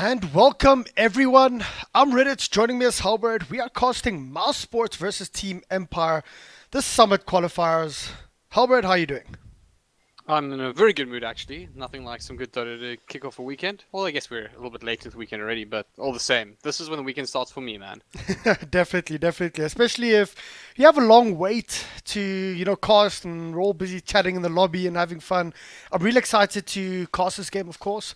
And welcome everyone. I'm Reddit. Joining me as Halbert. We are casting Mouse Sports versus Team Empire, the Summit qualifiers. Halbert, how are you doing? I'm in a very good mood, actually. Nothing like some good Dota to kick off a weekend. Well, I guess we're a little bit late to the weekend already, but all the same, this is when the weekend starts for me, man. Definitely. Especially if you have a long wait to, cast and we're all busy chatting in the lobby and having fun. I'm really excited to cast this game, of course.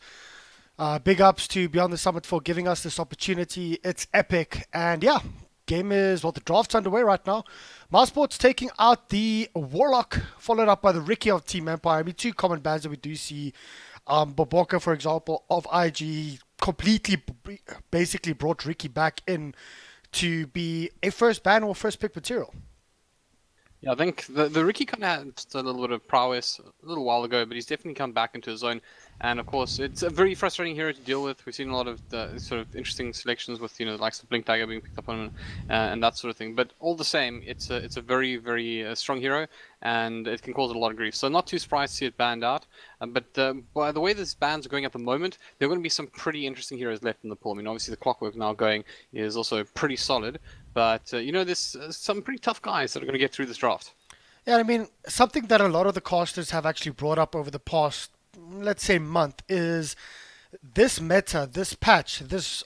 Big ups to Beyond the Summit for giving us this opportunity. It's epic. And yeah, game is, the draft's underway right now. Mousesport's taking out the Warlock, followed up by the Ricky of Team Empire. I mean, two common bans that we do see. Boboka, for example, of IG, completely basically brought Ricky back in to be a first ban or first pick material. Yeah, I think the Ricky kind of had just a little bit of prowess a little while ago, but he's definitely come back into his own. And of course, it's a very frustrating hero to deal with. We've seen a lot of the sort of interesting selections with the likes of Blink Dagger being picked up on him and that sort of thing. But all the same, it's a very strong hero, and it can cause a lot of grief. So not too surprised to see it banned out. But by the way these bans are going at the moment, there are going to be some pretty interesting heroes left in the pool. I mean, obviously the Clockwork now going is also pretty solid. But there's some pretty tough guys that are going to get through this draft. Yeah, I mean, something that a lot of the casters have actually brought up over the past, let's say, month is this meta, this patch, this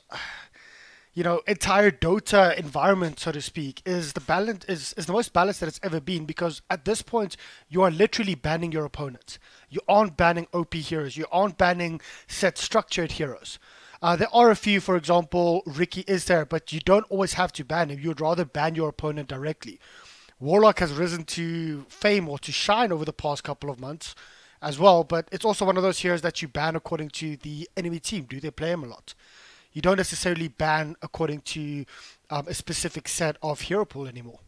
entire Dota environment, so to speak, is the most balanced that it's ever been, because at this point you are literally banning your opponents. You aren't banning OP heroes. You aren't banning set structured heroes. There are a few, for example, Ricky is there, but you don't always have to ban him. You'd rather ban your opponent directly. Warlock has risen to fame or to shine over the past couple of months as well, but it's also one of those heroes that you ban according to the enemy team. Do they play him a lot? You don't necessarily ban according to a specific set of hero pool anymore.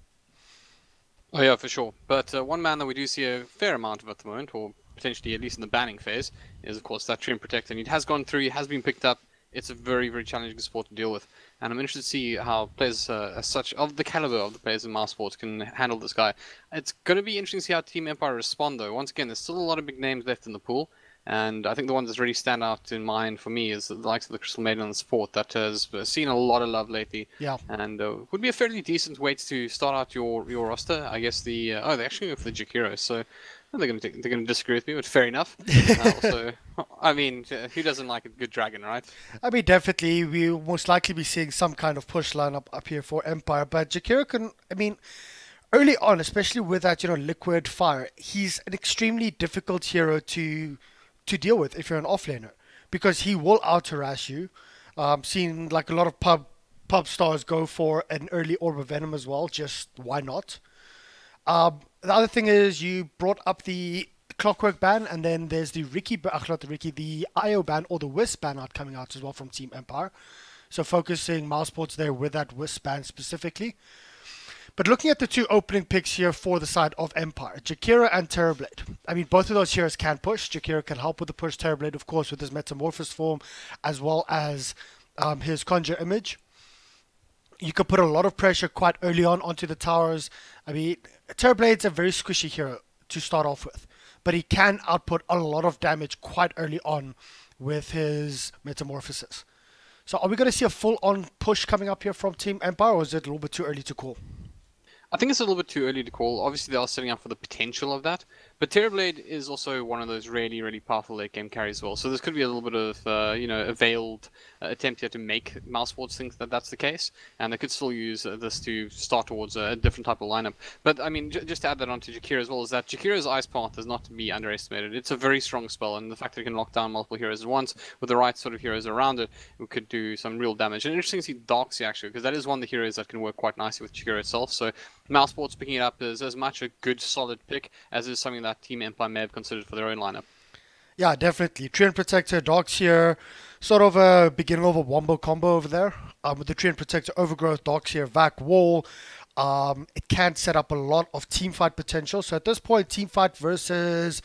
Oh yeah, for sure. But one man that we do see a fair amount of at the moment, or potentially at least in the banning phase, is of course that Treant Protector. And it has gone through, it has been picked up. It's a very challenging sport to deal with, and I'm interested to see how players as such of the caliber of the players in Mouse Sports can handle this guy. It's going to be interesting to see how Team Empire respond, though. Once again, there's still a lot of big names left in the pool, and I think the ones that really stand out in mind for me is the likes of the Crystal Maiden and Sport that has seen a lot of love lately. Yeah. And would be a fairly decent way to start out your roster. I guess they actually go for the Jakiro, so they're going to disagree with me, but fair enough. Also, I mean, who doesn't like a good dragon, right? I mean, definitely, we'll most likely be seeing some kind of push lineup up here for Empire, but Jakiro can, I mean, early on, especially with that, liquid fire, he's an extremely difficult hero to deal with if you're an offlaner, because he will out-harass you. Seen like a lot of pub stars go for an early Orb of Venom as well, just why not? The other thing is you brought up the Clockwork ban, and then there's the the IO ban or the Wisp ban out coming out as well from Team Empire. So focusing Mousesports there with that Wisp ban specifically. But looking at the two opening picks here for the side of Empire, Jakiro and Terrorblade. I mean, both of those heroes can push. Jakiro can help with the push. Terrorblade, of course, with his Metamorphosis form, as well as his Conjure Image. You can put a lot of pressure quite early on onto the towers. I mean, Terrorblade's a very squishy hero to start off with, but he can output a lot of damage quite early on with his Metamorphosis. So are we going to see a full-on push coming up here from Team Empire, or is it a little bit too early to call? I think it's a little bit too early to call. Obviously, they are setting up for the potential of that. But Terrorblade is also one of those really powerful late game carries as well. So this could be a little bit of, a veiled attempt here to make Mousesports think that that's the case. And they could still use this to start towards a different type of lineup. But, I mean, just to add that onto Jakiro as well, is that Jakiro's Ice Path is not to be underestimated. It's a very strong spell, and the fact that it can lock down multiple heroes at once with the right sort of heroes around it, it could do some real damage. And interesting to see Darksea, actually, because that is one of the heroes that can work quite nicely with Jakiro itself. So Mousesports picking it up is as much a good, solid pick as is something that Team Empire may have considered for their own lineup. Yeah, definitely. Treant Protector, Darksea, sort of a beginning of a wombo combo over there. With the Treant Protector, Overgrowth, Darksea, Vac, Wall. It can set up a lot of teamfight potential. So at this point, teamfight versus,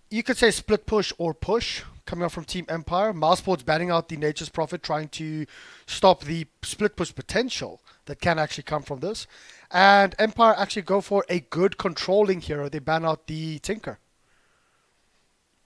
you could say split push or push coming up from Team Empire. Mousesports banning out the Nature's Prophet, trying to stop the split push potential that can actually come from this. And Empire actually go for a good controlling hero. They ban out the Tinker.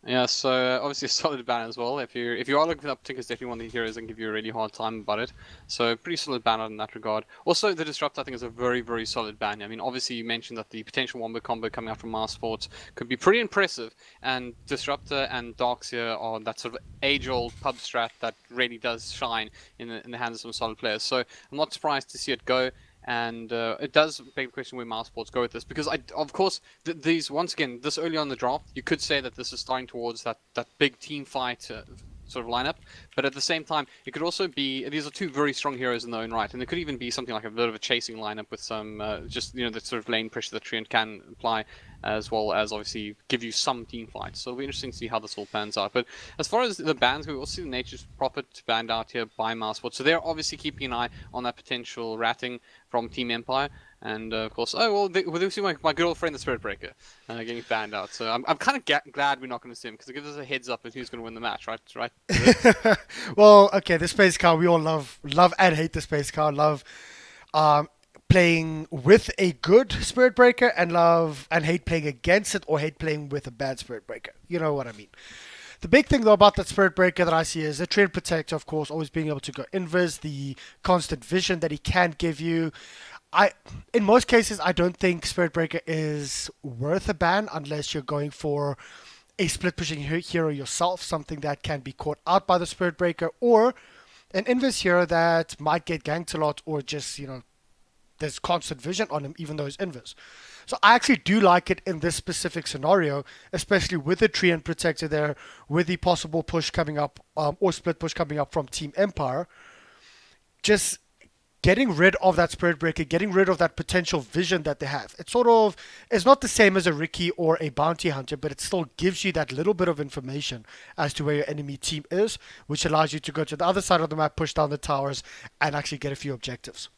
Yeah, so obviously a solid ban as well. If you are looking for that particular, it's definitely one of the heroes that can give you a really hard time about it. So pretty solid ban in that regard. Also, the Disrupt I think is a very very solid ban. I mean, obviously you mentioned that the potential wombo combo coming out from Mars Sports could be pretty impressive, and Disruptor and Darkseer are that sort of age-old pub strat that really does shine in the hands of some solid players. So I'm not surprised to see it go. And it does beg the question where Mouse Sports go with this, because of course, these once again, this early on in the draft, you could say that this is starting towards that big team fight sort of lineup, but at the same time, it could also be these are two very strong heroes in their own right, and it could even be something like a bit of a chasing lineup with some just the sort of lane pressure that Treant can apply, as well as obviously give you some team fights. So it'll be interesting to see how this all pans out. But as far as the bans, we will see the Nature's Prophet banned out here by Mouse Sports, so they're obviously keeping an eye on that potential ratting from Team Empire. And of course, oh well, they see my good old friend the Spirit Breaker getting banned out. So I'm kind of glad we're not going to see him, because it gives us a heads up of who's going to win the match, right? Right. Well, okay, the space car, we all love and hate the space car. Love playing with a good Spirit Breaker, and love and hate playing against it, or hate playing with a bad Spirit Breaker. You know what I mean. The big thing though about that Spirit Breaker that I see is the Treant Protector, of course, always being able to go invis, the constant vision that he can give you. In most cases, I don't think Spirit Breaker is worth a ban unless you're going for a split pushing hero yourself, something that can be caught out by the Spirit Breaker, or an invis hero that might get ganked a lot, or just, there's constant vision on him even though he's invis. So I actually do like it in this specific scenario, especially with the Treant Protector there, with the possible push coming up, or split push coming up from Team Empire. Just getting rid of that Spirit Breaker, getting rid of that potential vision that they have. It sort of is not the same as a Ricky or a Bounty Hunter, but it still gives you that little bit of information as to where your enemy team is, which allows you to go to the other side of the map, push down the towers, and actually get a few objectives.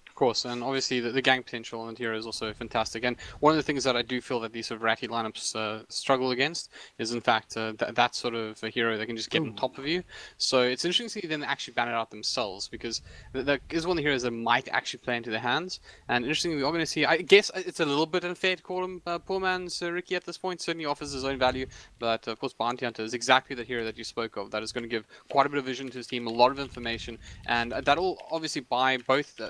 Of course, and obviously the gang potential on the hero is also fantastic. And one of the things that I do feel that these sort of ratty lineups struggle against is, in fact, that sort of a hero that can just get on top of you. So it's interesting to see them actually ban it out themselves, because that is one of the heroes that might actually play into their hands. And interestingly, we are going to see, I guess it's a little bit unfair to call him poor man's Ricky at this point. Certainly offers his own value, but of course Bounty Hunter is exactly the hero that you spoke of. That is going to give quite a bit of vision to his team, a lot of information, and that'll obviously buy both the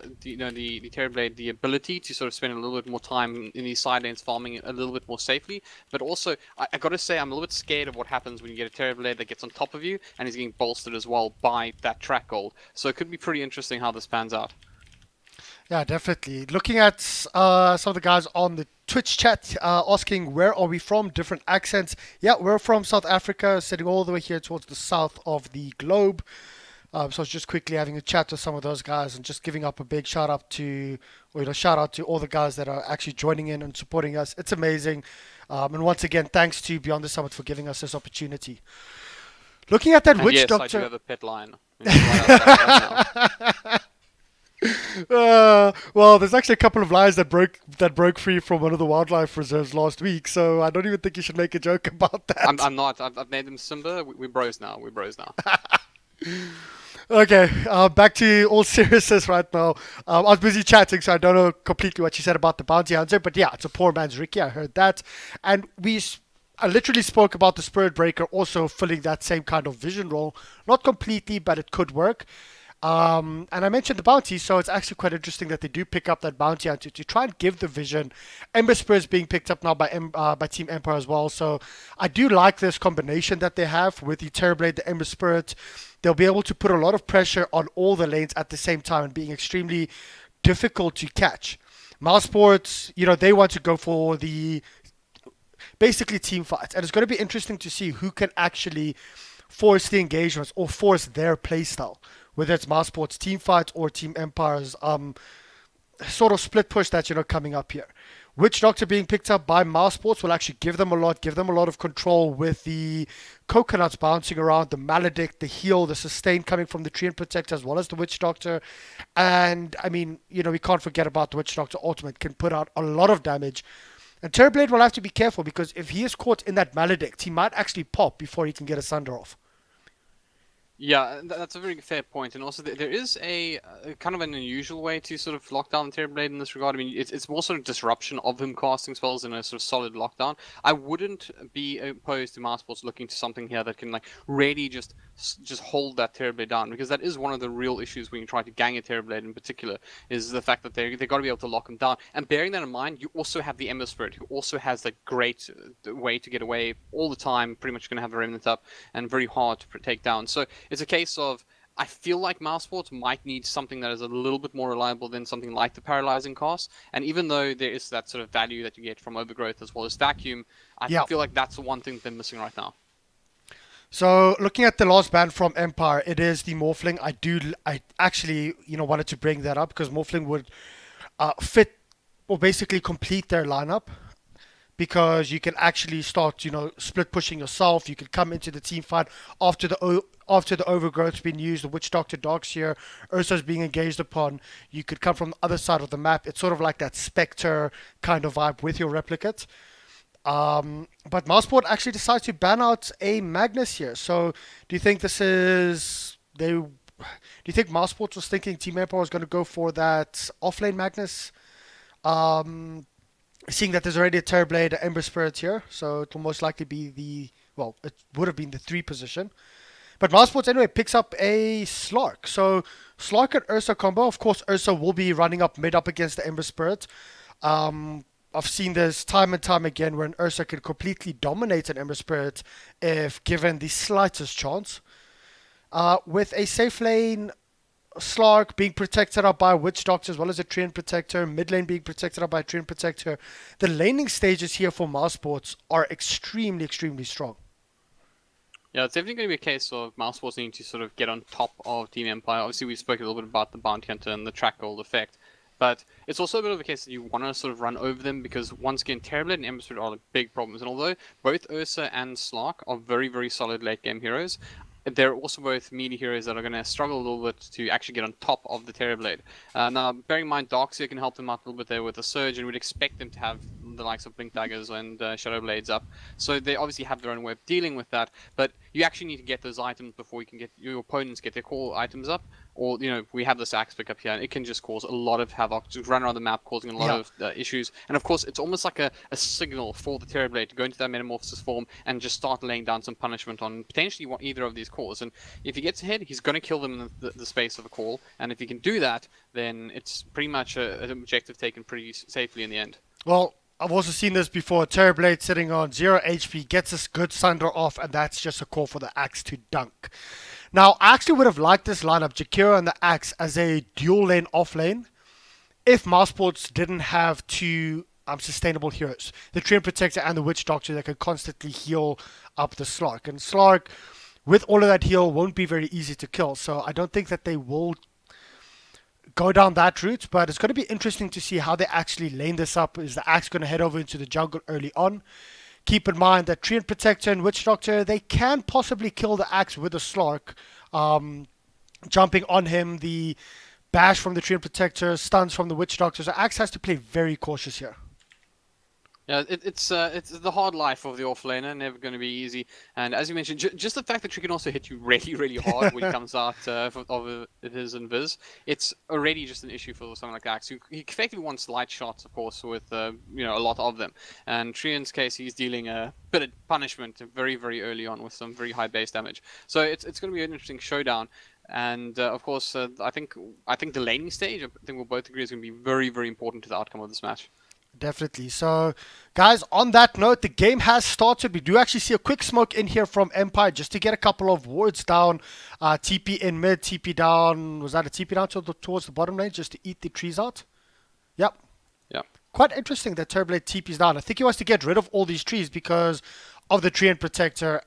Terrorblade the ability to sort of spend a little bit more time in these side lanes farming a little bit more safely, but also I got to say I'm a little bit scared of what happens when you get a Terrorblade that gets on top of you and is getting bolstered as well by that track gold. So it could be pretty interesting how this pans out. Yeah, definitely. Looking at some of the guys on the Twitch chat asking where are we from, different accents. Yeah, we're from South Africa, sitting all the way here towards the south of the globe. So I was just quickly having a chat with some of those guys and just giving up a big shout out to all the guys that are actually joining in and supporting us. It's amazing. And once again, thanks to Beyond the Summit for giving us this opportunity. Looking at that Witch yes, Doctor. I do have a pet lion. Well, there's actually a couple of lions that broke free from one of the wildlife reserves last week, so I don't even think you should make a joke about that. I'm not. I've made them Simba. We're bros now. We're bros now. Okay, back to all seriousness right now. I was busy chatting, so I don't know completely what you said about the Bounty Hunter, but yeah, it's a poor man's Ricky. I heard that. And I literally spoke about the Spirit Breaker also filling that same kind of vision role. Not completely, but it could work. And I mentioned the bounty, so it's actually quite interesting that they do pick up that bounty hunter to try and give the vision. Ember Spurs being picked up now by Team Empire as well, so I do like this combination that they have with the Terrorblade, the Ember Spirit. They'll be able to put a lot of pressure on all the lanes at the same time and being extremely difficult to catch. Mouse Sports, they want to go for the basically team fights, and it's going to be interesting to see who can actually force the engagements or force their playstyle, whether it's Mouse Sports team fights or Team Empire's sort of split push that coming up here. Witch Doctor being picked up by Mouse Sports will actually give them a lot of control with the coconuts bouncing around, the Maledict, the heal, the sustain coming from the Treant Protector as well as the Witch Doctor. And I mean, we can't forget about the Witch Doctor ultimate, can put out a lot of damage. And Terrorblade will have to be careful, because if he is caught in that Maledict, he might actually pop before he can get a Sunder off. Yeah, that's a very fair point, and also there is a kind of an unusual way to sort of lock down the Terrorblade in this regard. I mean, it's more sort of disruption of him casting spells in a sort of solid lockdown. I wouldn't be opposed to Mousesports looking to something here that can like really just hold that Terrorblade down, because that is one of the real issues when you try to gang a Terrorblade in particular, is the fact that they got to be able to lock him down. And bearing that in mind, you also have the Ember Spirit, who also has that great way to get away all the time, pretty much going to have a Remnant up and very hard to take down. So it's a case of, I feel like Mousesports might need something that is a little bit more reliable than something like the Paralyzing cast. And even though there is that sort of value that you get from Overgrowth as well as Vacuum, I Yeah. feel like that's the one thing they're missing right now. So looking at the last ban from Empire, it is the Morphling. I actually, wanted to bring that up because Morphling would fit or basically complete their lineup, because you can actually start, split pushing yourself. You can come into the team fight after the overgrowth's been used, the Witch Doctor Dogs here, Ursa's being engaged upon. You could come from the other side of the map. It's sort of like that Spectre kind of vibe with your replicate. But Mouseport actually decides to ban out a Magnus here. So do you think this is Do you think Mouseport was thinking Team Empire was going to go for that offlane Magnus? Seeing that there's already a Terrorblade, an Ember Spirit here, so it will most likely be it would have been the 3 position. But Mousesports anyway picks up a Slark. So Slark and Ursa combo. Of course, Ursa will be running up mid up against the Ember Spirit. I've seen this time and time again where an Ursa can completely dominate an Ember Spirit if given the slightest chance. With a safe lane Slark being protected up by Witch Doctor as well as a Treant Protector, mid lane being protected up by a Treant Protector. The laning stages here for Mousesports are extremely, extremely strong. Yeah, it's definitely going to be a case of Mousesports needing to sort of get on top of Team Empire. Obviously, we spoke a little bit about the Bounty Hunter and the Track Gold effect, but it's also a bit of a case that you want to sort of run over them, because once again, Terrorblade and Ember Spirit are the big problems. And although both Ursa and Slark are very, very solid late game heroes, they're also both melee heroes that are going to struggle a little bit to actually get on top of the Terrorblade. Now, bearing in mind, Darkseer can help them out a little bit there with a Surge, and we'd expect them to have the likes of Blink Daggers and Shadow Blades up. So they obviously have their own way of dealing with that, but you actually need to get those items before you can get your opponents get their core items up. Or, we have this axe pick up here, and it can just cause a lot of havoc, just run around the map, causing a lot of issues. And of course, it's almost like a signal for the Terrorblade to go into that Metamorphosis form and just start laying down some punishment on potentially either of these cores. And if he gets ahead, he's going to kill them in the space of a call. And if he can do that, then it's pretty much an objective taken pretty safely in the end. Well, I've also seen this before. Terrorblade sitting on 0 HP, gets this good Sunder off, and that's just a call for the Axe to dunk. Now, I actually would have liked this lineup, Jakiro and the Axe, as a dual lane off lane, if Mousesports didn't have 2 sustainable heroes. The Treant Protector and the Witch Doctor that could constantly heal up the Slark. And Slark, with all of that heal, won't be very easy to kill. So I don't think that they will go down that route, but it's going to be interesting to see how they actually lane this up. Is the Axe going to head over into the jungle early on? Keep in mind that Treant Protector and Witch Doctor, they can possibly kill the Axe with a Slark. Jumping on him, the bash from the Treant Protector, stuns from the Witch Doctor. So Axe has to play very cautious here. Yeah, it's the hard life of the offlaner, never going to be easy. And as you mentioned, just the fact that she can also hit you really, really hard when he comes out of his invis, it's already just an issue for someone like Axe, who he effectively wants light shots, of course, with a lot of them. And Treant's case, he's dealing a bit of punishment very, very early on with some very high base damage. So it's going to be an interesting showdown. And of course, I think the laning stage, I think we'll both agree, is going to be very, very important to the outcome of this match. Definitely. So, guys, on that note, the game has started. We do actually see a quick smoke in here from Empire just to get a couple of wards down. TP in mid, TP down. Was that a TP down towards the bottom lane just to eat the trees out? Yep. Yep. Quite interesting that Terrorblade TP's down. I think he wants to get rid of all these trees because of the Treant Protector,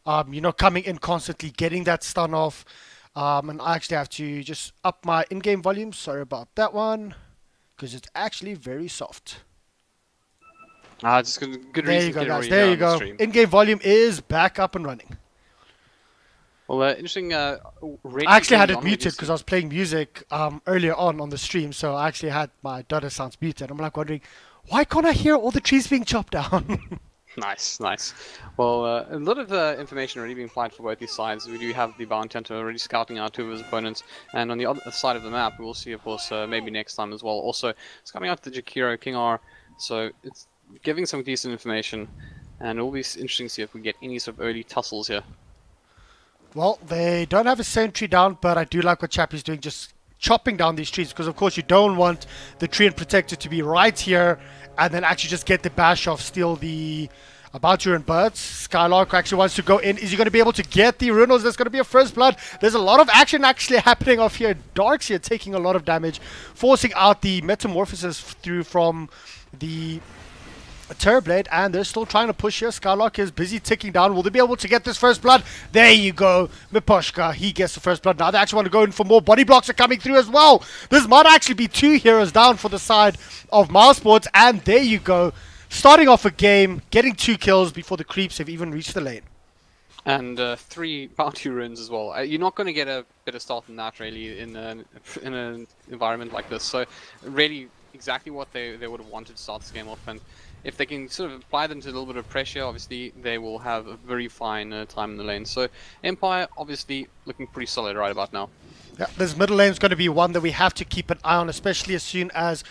coming in constantly, getting that stun off. And I actually have to just up my in-game volume. Sorry about that one, because it's actually very soft. Just good There reason you go, to get guys. it There you on the go. stream. In-game volume is back up and running. Well, interesting. I actually had it muted because I was playing music earlier on the stream, so I actually had my Dota sounds muted. I'm like wondering, why can't I hear all the trees being chopped down? Nice, nice. Well, a lot of information already being applied for both these sides. We do have the Bounty Hunter already scouting out two of his opponents, and on the other side of the map, we will see, of course, maybe next time as well. Also, scouting out the Jakiro King R, so it's giving some decent information, and it will be interesting to see if we get any sort of early tussles here. Well, they don't have a sentry down, but I do like what Chappie's doing, just chopping down these trees, because of course you don't want the tree and protector to be right here and then actually just get the bash off, steal the about you and birds. Skylark actually wants to go in. Is he going to be able to get the runos? There's going to be a first blood. There's a lot of action actually happening off here. Dark's here taking a lot of damage, forcing out the metamorphosis through from the Terrorblade, and they're still trying to push here. Skylark is busy ticking down. Will they be able to get this first blood? There you go. Miposhka, he gets the first blood. Now they actually want to go in for more. Body blocks are coming through as well. This might actually be 2 heroes down for the side of Mousesports, and there you go. Starting off a game, getting 2 kills before the creeps have even reached the lane. And 3 bounty runes as well. You're not going to get a better start than that, really, in an environment like this. So, really, exactly what they would have wanted to start this game off. And if they can sort of apply them to a little bit of pressure, obviously they will have a very fine time in the lane. So Empire obviously looking pretty solid right about now. Yeah, this middle lane is going to be one that we have to keep an eye on, especially as soon as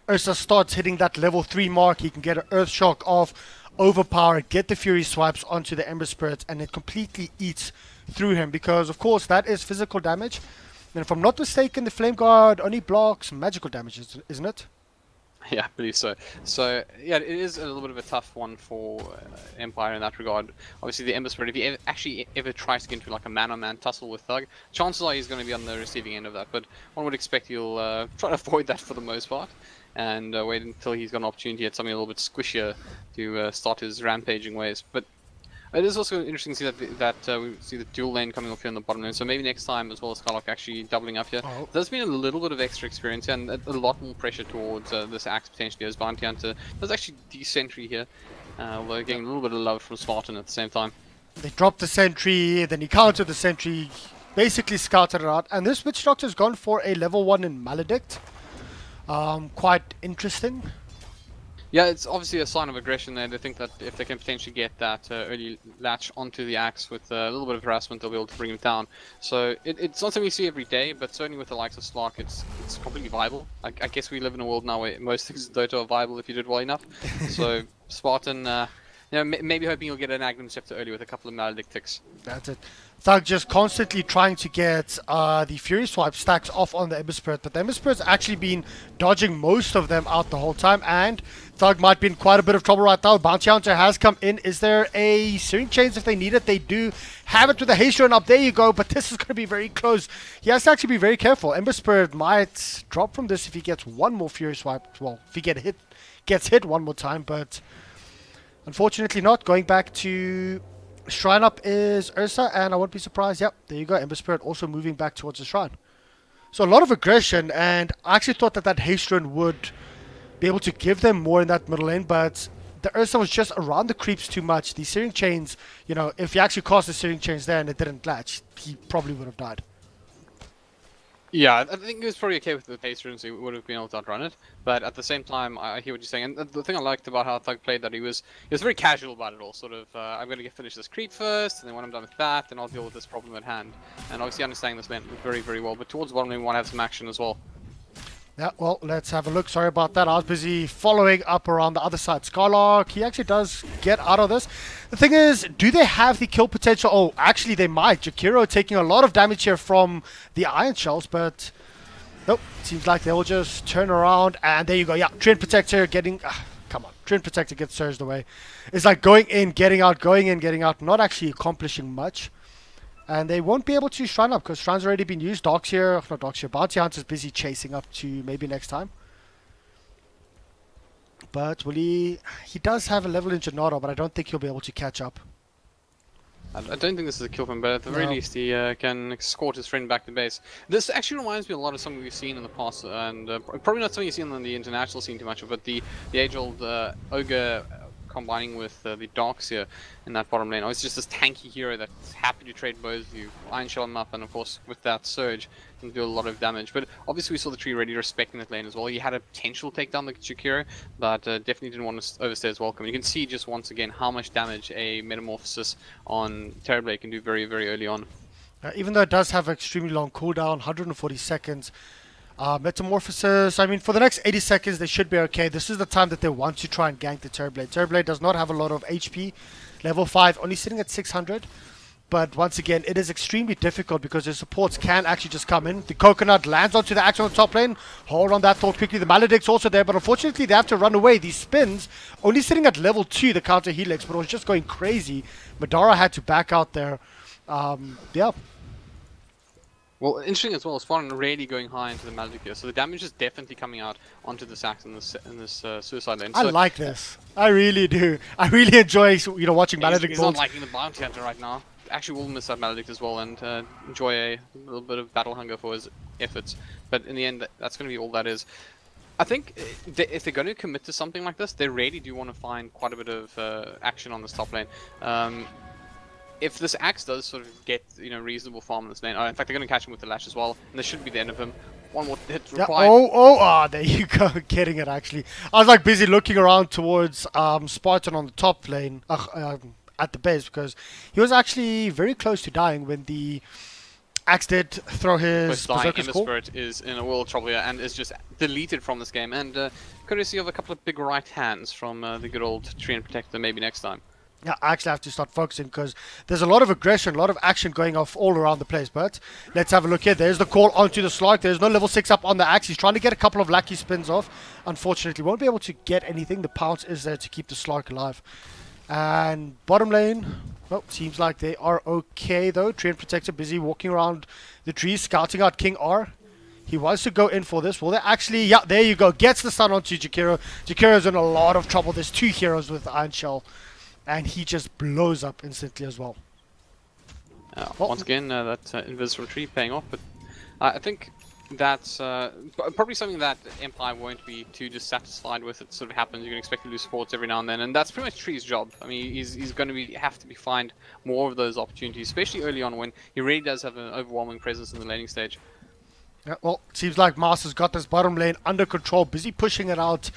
Ursa starts hitting that level 3 mark. He can get an Earth Shock off, overpower, get the Fury Swipes onto the Ember Spirits, and it completely eats through him, because of course that is physical damage. And if I'm not mistaken, the Flame Guard only blocks magical damage, isn't it? Yeah, I believe so. So, yeah, it is a little bit of a tough one for Empire in that regard. Obviously, the Ember Spirit, if he actually ever tries to get into like a man-on-man tussle with Thug, chances are he's going to be on the receiving end of that. But one would expect he'll try to avoid that for the most part, and wait until he's got an opportunity at something a little bit squishier to start his rampaging ways. But it is also interesting to see that we see the dual lane coming off here on the bottom lane. So maybe next time, as well as Skylark actually doubling up here. Oh. There's been a little bit of extra experience here, and a lot more pressure towards this axe potentially as Bounty Hunter. There's actually de-sentry here. We're getting a little bit of love from Spartan at the same time. They dropped the sentry, then he countered the sentry, basically scouted it out. And this Witch Doctor's gone for a level 1 in Maledict. Quite interesting. Yeah, it's obviously a sign of aggression there. They think that if they can potentially get that early latch onto the axe with a little bit of harassment, they'll be able to bring him down. So it's not something we see every day, but certainly with the likes of Slark, it's completely viable. I guess we live in a world now where most things in Dota are viable if you do it well enough. So Spartan, you know, maybe hoping you'll get an Agnum Scepter early with a couple of Maledict ticks. That's it. Thug just constantly trying to get the Fury Swipe stacks off on the Ember Spirit, but the Ember Spirit's actually been dodging most of them out the whole time, and Thug might be in quite a bit of trouble right now. Bounty Hunter has come in. Is there a Searing Chains if they need it? They do have it with a haste run up. There you go, but this is going to be very close. He has to actually be very careful. Ember Spirit might drop from this if he gets one more Fury Swipe. Well, if he gets hit one more time, but unfortunately not. Going back to Shrine up is Ursa, and I won't be surprised. Yep, there you go. Ember Spirit also moving back towards the Shrine. So a lot of aggression, and I actually thought that haste run would be able to give them more in that middle lane, but the Ursa was just around the creeps too much. The Searing Chains, you know, if he actually cast the Searing Chains there and it didn't latch, he probably would have died. Yeah, I think he was probably okay with the pace runes, so he would have been able to outrun it. But at the same time, I hear what you're saying. And the thing I liked about how Thug played, that he was very casual about it all. Sort of, I'm going to finish this creep first, and then when I'm done with that, then I'll deal with this problem at hand. And obviously understanding this lane very, very well. But towards the bottom lane, we want to have some action as well. Yeah, well, let's have a look. Sorry about that. I was busy following up around the other side. Skylark, he actually does get out of this. The thing is, do they have the kill potential? Oh, actually they might. Jakiro taking a lot of damage here from the Iron Shells, but nope. Seems like they will just turn around, and there you go. Yeah, Treant Protector getting... come on. Treant Protector gets surged away. It's like going in, getting out, going in, getting out, not actually accomplishing much. And they won't be able to Shrine up because Shrine's already been used. Not Darkseer. Bounty Hunter's busy chasing up to maybe next time. But will he... He does have a level in Janata, but I don't think he'll be able to catch up. I don't think this is a kill for him, but at the very least he can escort his friend back to base. This actually reminds me a lot of something we've seen in the past, and probably not something you've seen on the international scene too much, but the age-old Ogre combining with the Darks here in that bottom lane. Oh, it's just this tanky hero that's happy to trade bows with you. Iron Shell him up, and of course with that Surge can do a lot of damage. But obviously we saw the tree already respecting that lane as well. He had a potential takedown the Jakiro, but definitely didn't want to overstay his welcome. You can see just once again how much damage a Metamorphosis on Terrorblade can do very, very early on. Even though it does have an extremely long cooldown, 140 seconds, Metamorphosis, I mean, for the next 80 seconds, they should be okay. This is the time that they want to try and gank the Terrorblade. Terrorblade does not have a lot of HP. Level 5, only sitting at 600. But once again, it is extremely difficult because their supports can actually just come in. The Coconut lands onto the action on the top lane. Hold on that thought quickly. The Maledict's also there, but unfortunately, they have to run away. These spins, only sitting at level 2, the counter Helix, but it was just going crazy. Madara had to back out there. Yeah. Well, interesting as well, Spawn really going high into the Magic here, so the damage is definitely coming out onto the Sax in this Suicide lane. I so, like this. I really do. I really enjoy, watching Maledict he's build. not liking the Bounty Hunter right now. Actually, will miss that Maledict as well and enjoy a little bit of battle hunger for his efforts. But in the end, that's going to be all that is. I think if they're going to commit to something like this, they really do want to find quite a bit of action on this top lane. If this Axe does sort of get reasonable farm in this lane, in fact they're going to catch him with the Lash as well, and this should be the end of him. One more hit required. There you go, getting it actually. I was like busy looking around towards Spartan on the top lane at the base because he was actually very close to dying when the Axe did throw his Berserker's Call. Spirit is in a world of trouble here and is just deleted from this game, and courtesy of a couple of big right hands from the good old Tree and Protector maybe next time. Yeah, I actually have to start focusing because there's a lot of aggression, a lot of action going off all around the place. But let's have a look here. There's the call onto the Slug. There's no level 6 up on the Axe. He's trying to get a couple of lucky spins off. Unfortunately, won't be able to get anything. The Pounce is there to keep the Slug alive. And bottom lane, well, seems like they are okay though. Tree and Protector busy walking around the trees, scouting out King R. He wants to go in for this. Will they actually? Yeah, there you go. Gets the stun onto Jakiro. Jakiro's in a lot of trouble. There's 2 heroes with Iron Shell. And he just blows up instantly as well. Once again, that Invis Retreat paying off, but I think that's probably something that Empire won't be too dissatisfied with. It sort of happens. You can expect to lose sports every now and then, and that's pretty much Tree's job. I mean, he's going to have to find more of those opportunities, especially early on when he really does have an overwhelming presence in the laning stage. Yeah, well, it seems like Master's got this bottom lane under control, busy pushing it out.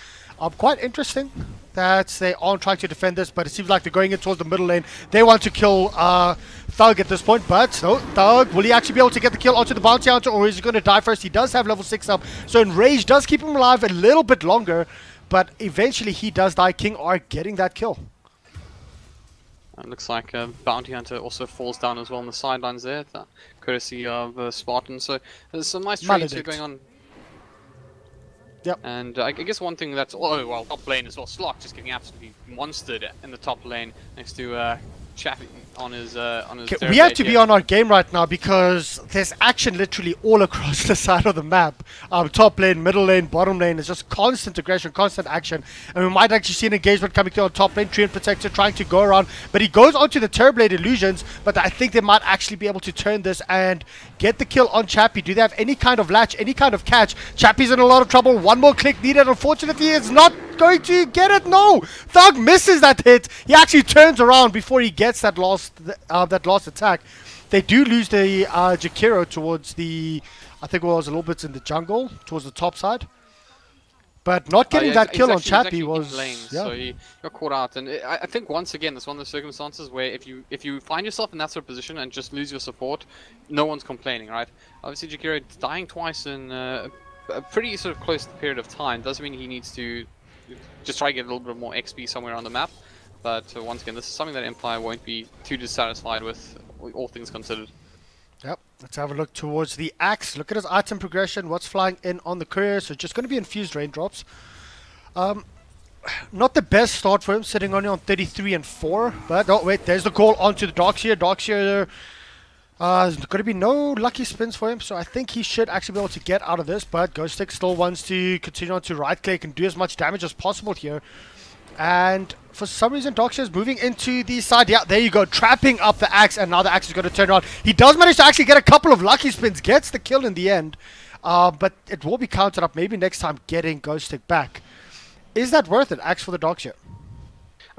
Quite interesting that they aren't trying to defend this, but it seems like they're going in towards the middle lane. They want to kill Thug at this point, but no, Thug, will he actually be able to get the kill onto the Bounty Hunter, or is he going to die first? He does have level 6 up, so Enrage does keep him alive a little bit longer, but eventually he does die. King R getting that kill. It looks like Bounty Hunter also falls down as well on the sidelines there, courtesy of Spartan. So there's some nice trades here going on. Yep. And I guess one thing that's top lane as well. Slock just getting absolutely monstered in the top lane next to Chaffee on his we have to be on our game right now because there's action literally all across the side of the map. Top lane, middle lane, bottom lane is just constant aggression, constant action, and we might actually see an engagement coming through on top lane. Tree and Protector trying to go around, but he goes onto the Terrorblade illusions, but I think they might actually be able to turn this and get the kill on Chappie. Do they have any kind of latch, any kind of catch? Chappie's in a lot of trouble. One more click needed. Unfortunately, it's not going to get it. No, Thug misses that hit. He actually turns around before he gets that last attack. They do lose the Jakiro towards the, I think it was a little bit in the jungle towards the top side, but not getting that kill on Chappie was lane, so he got caught out. And I think once again it's one of those circumstances where if you find yourself in that sort of position and just lose your support, no one's complaining, right? Obviously Jakiro dying twice in a pretty sort of close period of time doesn't mean he needs to just try to get a little bit more XP somewhere on the map. But once again, this is something that Empire won't be too dissatisfied with, all things considered. Yep, let's have a look towards the Axe. Look at his item progression, what's flying in on the courier. So just going to be infused raindrops. Not the best start for him, sitting only on 33 and 4. But, oh wait, there's the call onto the Darkseer. Darkseer, there's going to be no lucky spins for him, so I think he should actually be able to get out of this. But Ghost Stick still wants to continue on to right click and do as much damage as possible here. And for some reason, Darkseer is moving into the side. Yeah, there you go. Trapping up the Axe, and now the Axe is going to turn around. He does manage to actually get a couple of lucky spins. Gets the kill in the end. But it will be counted up maybe next time getting Ghost Stick back. Is that worth it, Axe for the Darkseer?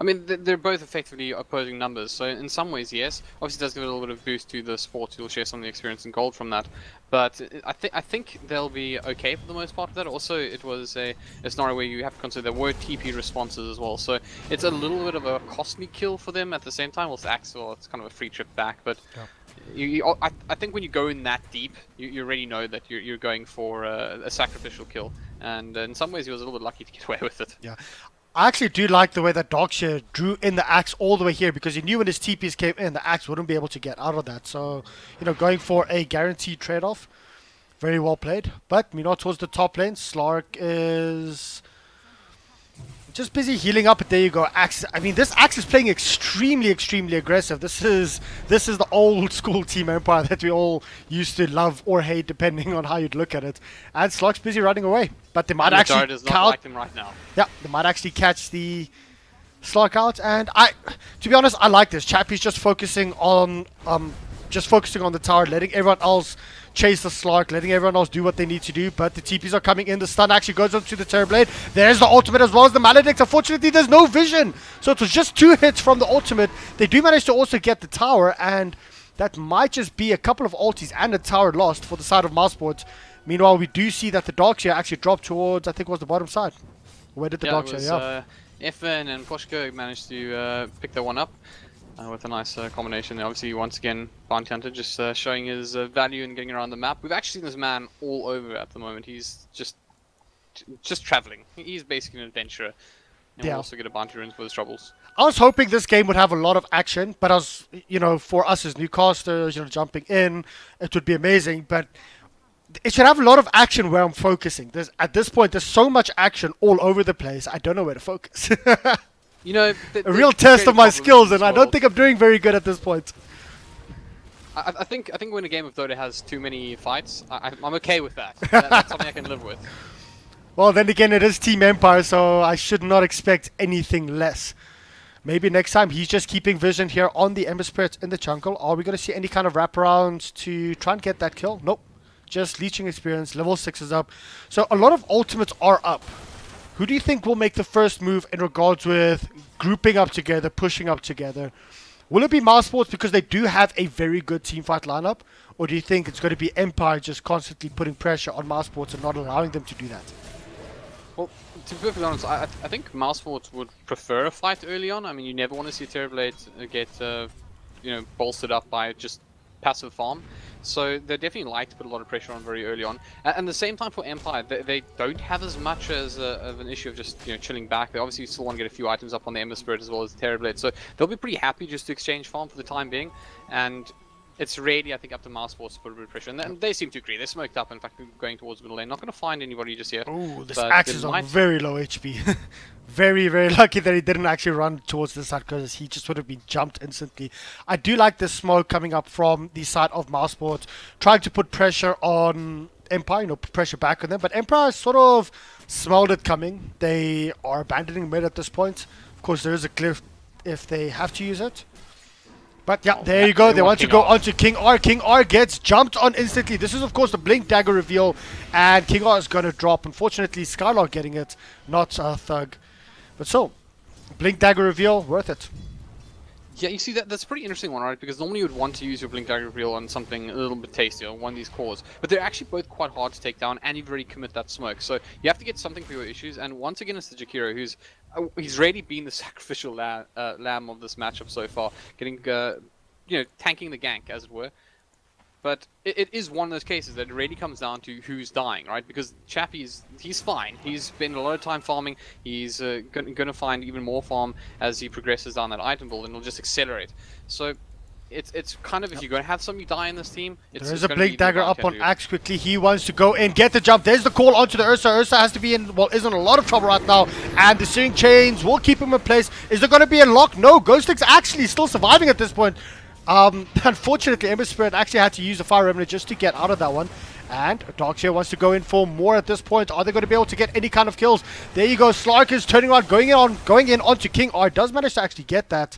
I mean, they're both effectively opposing numbers, so in some ways, yes. Obviously, it does give it a little bit of boost to the sport. You'll share some of the experience and gold from that. But I think they'll be okay for the most part of that. Also, it was a scenario where you have to consider there were TP responses as well, so it's a little bit of a costly kill for them at the same time. Well, it's Axel, it's kind of a free trip back, but I think when you go in that deep, you already know that you're going for a sacrificial kill, and in some ways, he was a little bit lucky to get away with it. Yeah. I actually do like the way that Darkshire drew in the axe all the way here, because he knew when his TPs came in, the axe wouldn't be able to get out of that. So, going for a guaranteed trade-off. Very well played. But, meanwhile, towards the top lane, Slark is just busy healing up. But there you go, Axe. I mean, this Axe is playing extremely aggressive. This is the old school Team Empire that we all used to love or hate, depending on how you'd look at it. And Slark's busy running away. But they might actually does not like him right now. Yeah, they might actually catch the Slark out. And to be honest, I like this. Chappie's just focusing on the tower, letting everyone else chase the Slark, letting everyone else do what they need to do. But the TPs are coming in. The stun actually goes onto the Terrorblade. There's the ultimate as well as the Maledict. Unfortunately, there's no vision. So it was just 2 hits from the ultimate. They do manage to also get the tower, and that might just be a couple of ultis and a tower lost for the side of Mousesports. Meanwhile, we do see that the Darkshire actually dropped towards, I think it was the bottom side. Where did the Darkshire? Effen and Poshko managed to pick that one up with a nice combination there. Obviously, once again, Bounty Hunter just showing his value in getting around the map. We've actually seen this man all over at the moment. He's just traveling. He's basically an adventurer. And we'll also get a bounty runes for his troubles. I was hoping this game would have a lot of action, but I was, for us as newcasters, jumping in, it would be amazing. But it should have a lot of action where I'm focusing. At this point, there's so much action all over the place. I don't know where to focus. A real test of my skills, and I don't think I'm doing very good at this point. I think when a game of Dota has too many fights, I'm okay with that. That's something I can live with. Well, then again, it is Team Empire, so I should not expect anything less. Maybe next time he's just keeping vision here on the Ember Spirits in the jungle. Are we going to see any kind of wraparound to try and get that kill? Nope. Just leeching experience. Level 6 is up. So a lot of ultimates are up. Who do you think will make the first move in regards with grouping up together, pushing up together? Will it be Mousesports because they do have a very good teamfight lineup? Or do you think it's going to be Empire just constantly putting pressure on Mousesports and not allowing them to do that? Well, to be perfectly honest, I think Mousesports would prefer a fight early on. I mean, you never want to see Terrorblade get bolstered up by just passive farm. So they definitely like to put a lot of pressure on very early on. And the same time for Empire, they don't have as much as of an issue of just chilling back. They obviously still want to get a few items up on the Ember Spirit as well as the Terrorblade. So they'll be pretty happy just to exchange farm for the time being. And it's really, I think, up to Mousesports to put a bit of pressure. And they seem to agree. They're smoked up. In fact, going towards middle lane. Not going to find anybody just yet. Oh, this Axe is on very low HP. Very lucky that he didn't actually run towards the side, because he just would have been jumped instantly. I do like the smoke coming up from the side of Mousesports, trying to put pressure on Empire, put pressure back on them. But Empire sort of smelled it coming. They are abandoning mid at this point. Of course, there is a cliff if they have to use it. But yeah, there you go. They want to go onto King R. King R gets jumped on instantly. This is, of course, the Blink Dagger reveal, and King R is going to drop. Unfortunately, Skylark getting it, not Thug. But so, Blink Dagger reveal, worth it. Yeah, you see, that's a pretty interesting one, right? Because normally you would want to use your Blink Dagger reveal on something a little bit tastier, one of these cores. But they're actually both quite hard to take down, and you've already commit that smoke. So you have to get something for your issues, and once again it's the Jakiro, he's really been the sacrificial lamb of this matchup so far, getting, tanking the gank, as it were. But it is one of those cases that it really comes down to who's dying, right? Because Chappie's, he's fine. He's spent a lot of time farming. He's going to find even more farm as he progresses down that item build, and it'll just accelerate. So it's kind of, if you're going to have somebody die in this team, there's a Blink Dagger up on Axe quickly. He wants to go in, get the jump. There's the call onto the Ursa. Ursa has to be in, is in a lot of trouble right now. And the Searing Chains will keep him in place. Is there going to be a lock? No, Ghostlick's actually still surviving at this point. Unfortunately, Ember Spirit actually had to use a Fire Remnant just to get out of that one. And Darkshire wants to go in for more at this point. Are they going to be able to get any kind of kills? There you go. Slark is turning around, going in onto King R. Does manage to actually get that.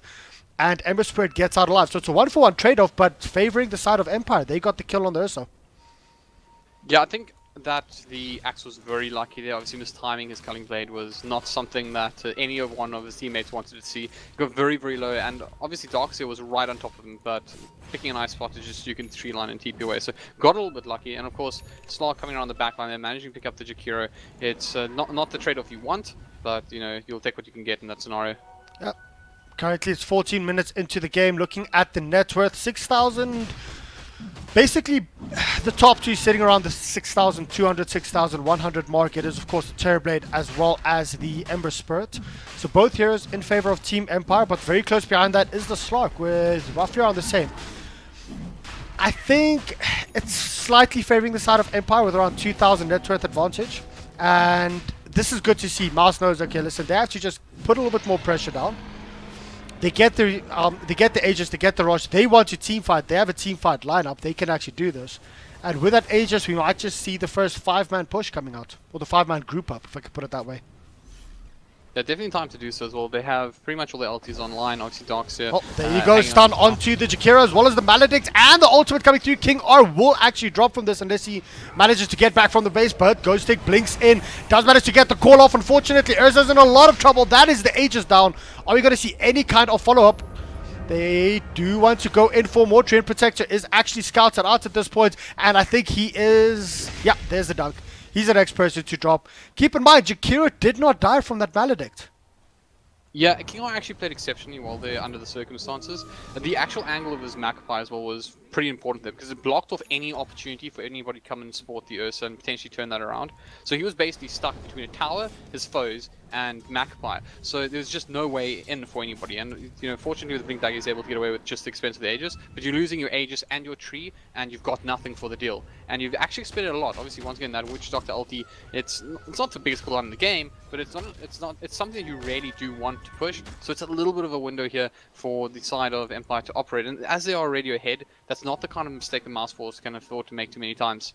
And Ember Spirit gets out alive. So it's a 1-for-1 trade-off, but favoring the side of Empire. They got the kill on the Ursa. Yeah, I think that the Axe was very lucky there. Obviously, mistiming his Culling Blade was not something that any of one of his teammates wanted to see. He got very, very low, and obviously Darkseer was right on top of him, but picking a nice spot to just you can tree line and TP away. So got a little bit lucky, and of course, Slark coming around the back line there, managing to pick up the Jakiro. It's not the trade-off you want, but you know, you'll take what you can get in that scenario. Yep. Currently, it's 14 minutes into the game. Looking at the net worth, 6,000. Basically, the top two sitting around the 6,200, 6,100 mark. It is, of course, the Terrorblade as well as the Ember Spirit. So both heroes in favor of Team Empire, but very close behind that is the Slark with roughly around the same. I think it's slightly favoring the side of Empire with around 2,000 net worth advantage. And this is good to see. Mouse knows, okay, listen, they actually just put a little bit more pressure down. They get the Aegis, they get the Rush. They want to team fight. They have a team fight lineup. They can actually do this. And with that Aegis, we might just see the first 5-man push coming out. Or the 5-man group up, if I could put it that way. Yeah, definitely time to do so as well. They have pretty much all the LTs online. Obviously, Darkseer. Oh, there you go. Stun onto the Jakiro as well as the Maledict. And the ultimate coming through. King R will actually drop from this unless he manages to get back from the base. But Ghost Stick blinks in. Does manage to get the call off. Unfortunately, Urza's in a lot of trouble. That is the Aegis down. Are we going to see any kind of follow-up? They do want to go in for more. Treant Protector is actually scouted out at this point. And I think he is... Yeah, there's the dunk. He's the next person to drop. Keep in mind, Jakiro did not die from that Maledict. Yeah, King R actually played exceptionally well there under the circumstances. The actual angle of his Magpie as well was pretty important there because it blocked off any opportunity for anybody to come and support the Ursa and potentially turn that around. So he was basically stuck between a tower, his foes, and Magpie. So there was just no way in for anybody. And you know, fortunately with Blink Dagger he's able to get away with just the expense of the Aegis, but you're losing your Aegis and your tree, and you've got nothing for the deal. And you've actually expended a lot. Obviously, once again, that Witch Doctor ulti, it's not the biggest cooldown in the game, but it's something that you really do want to push. So it's a little bit of a window here for the side of Empire to operate. And as they are already ahead, that's not the kind of mistake the Mouse Force can afford to make too many times.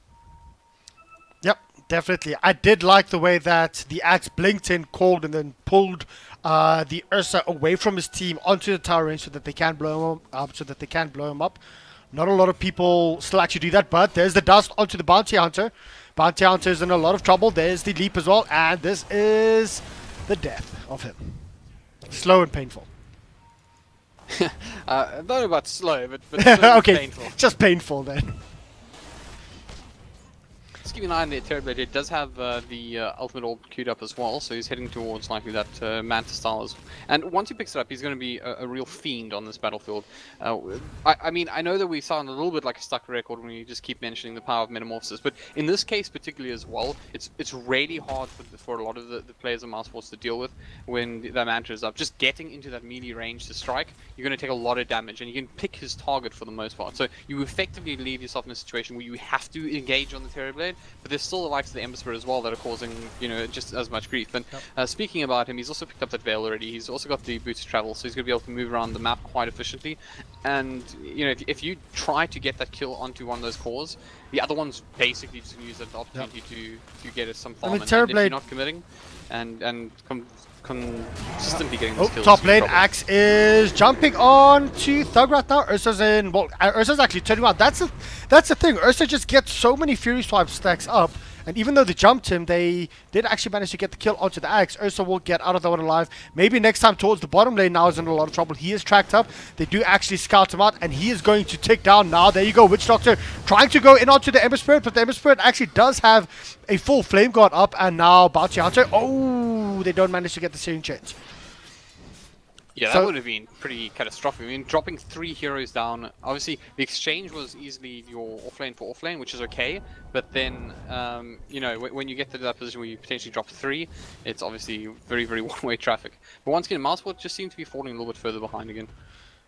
Yep, definitely. I did like the way that the Axe blinked in, called, and then pulled the Ursa away from his team onto the tower range so that they can blow him up. Not a lot of people still actually do that, but there's the dust onto the Bounty Hunter. Bounty Hunter is in a lot of trouble. There's the leap as well, and this is the death of him. Slow and painful. Not about slow, but okay, painful. Just painful then. Just keep an eye on the Terrorblade. It does have the ultimate orb queued up as well, so he's heading towards likely that Manta style as well. And once he picks it up, he's going to be a real fiend on this battlefield. I mean, I know that we sound a little bit like a stuck record when we just keep mentioning the power of Metamorphosis, but in this case particularly as well, it's really hard for a lot of the players of Mouse Force to deal with when the Manta is up. Just getting into that melee range to strike, you're going to take a lot of damage, and you can pick his target for the most part. So you effectively leave yourself in a situation where you have to engage on the Terrorblade, but there's still the likes of the Ember Spirit as well that are causing, you know, just as much grief. And speaking about him, he's also picked up that Veil already. He's also got the Boots to Travel, so he's going to be able to move around the map quite efficiently. And, you know, if you try to get that kill onto one of those cores, the other one's basically just use that opportunity to get some farm. And if you're not committing and consistently getting those kills. Top lane, Axe is jumping on to Thug right now. Ursa's in. Well, Ursa's actually turning around. That's the thing. Ursa just gets so many Fury Swipe stacks up. And even though they jumped him, they did actually manage to get the kill onto the Axe. Ursa will get out of that one alive. Maybe next time towards the bottom lane now is in a lot of trouble. He is tracked up. They do actually scout him out, and he is going to tick down now. There you go. Witch Doctor trying to go in onto the Ember Spirit, but the Ember Spirit actually does have a full Flame Guard up, and now Bounty Hunter. Oh, they don't manage to get the Searing Chains. Yeah, that would have been pretty catastrophic. I mean, dropping 3 heroes down, obviously the exchange was easily your offlane for offlane, which is okay, but then, you know, when you get to that position where you potentially drop 3, it's obviously very, very one-way traffic. But once again, Mouseport just seemed to be falling a little bit further behind again.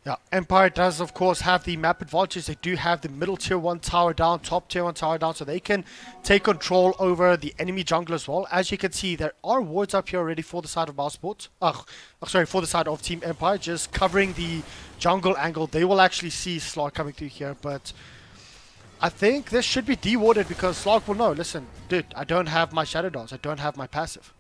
Yeah, Empire does, of course, have the map advantage. They do have the middle tier 1 tower down, top tier 1 tower down, so they can take control over the enemy jungle as well. As you can see, there are wards up here already for the side of Mouseport. For the side of Team Empire, just covering the jungle angle. They will actually see Slark coming through here, but I think this should be dewarded because Slark will know, listen, dude, I don't have my Shadow Dance, I don't have my passive.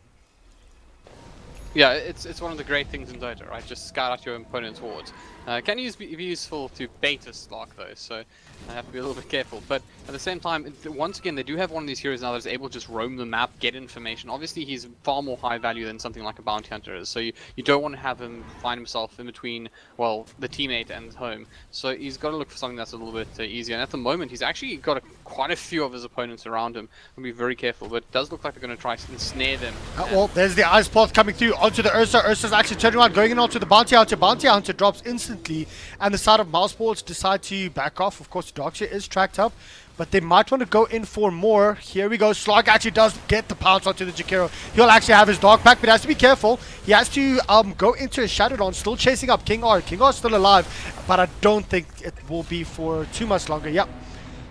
Yeah, it's one of the great things in Dota, right? Just scout out your opponent's wards. Can be useful to bait a Slark though, so I have to be a little bit careful. But at the same time, once again, they do have one of these heroes now that is able to just roam the map, get information. Obviously, he's far more high value than something like a bounty hunter is, so you don't want to have him find himself in between, well, the teammate and home. So he's got to look for something that's a little bit easier. And at the moment, he's actually got quite a few of his opponents around him. We'll be very careful, but it does look like they're going to try to ensnare them. Well, there's the ice path coming through onto the Ursa. Ursa's actually turning around, going in onto the bounty hunter. Bounty hunter drops instantly, and the side of mouseballs decide to back off. Of course, Darkshire is tracked up, but they might want to go in for more. Here we go. Slark actually does get the pounce onto the Jakiro. He'll actually have his dog back, but he has to be careful. He has to go into a Shadowdawn, still chasing up King R. King R's still alive, but I don't think it will be for too much longer. Yep.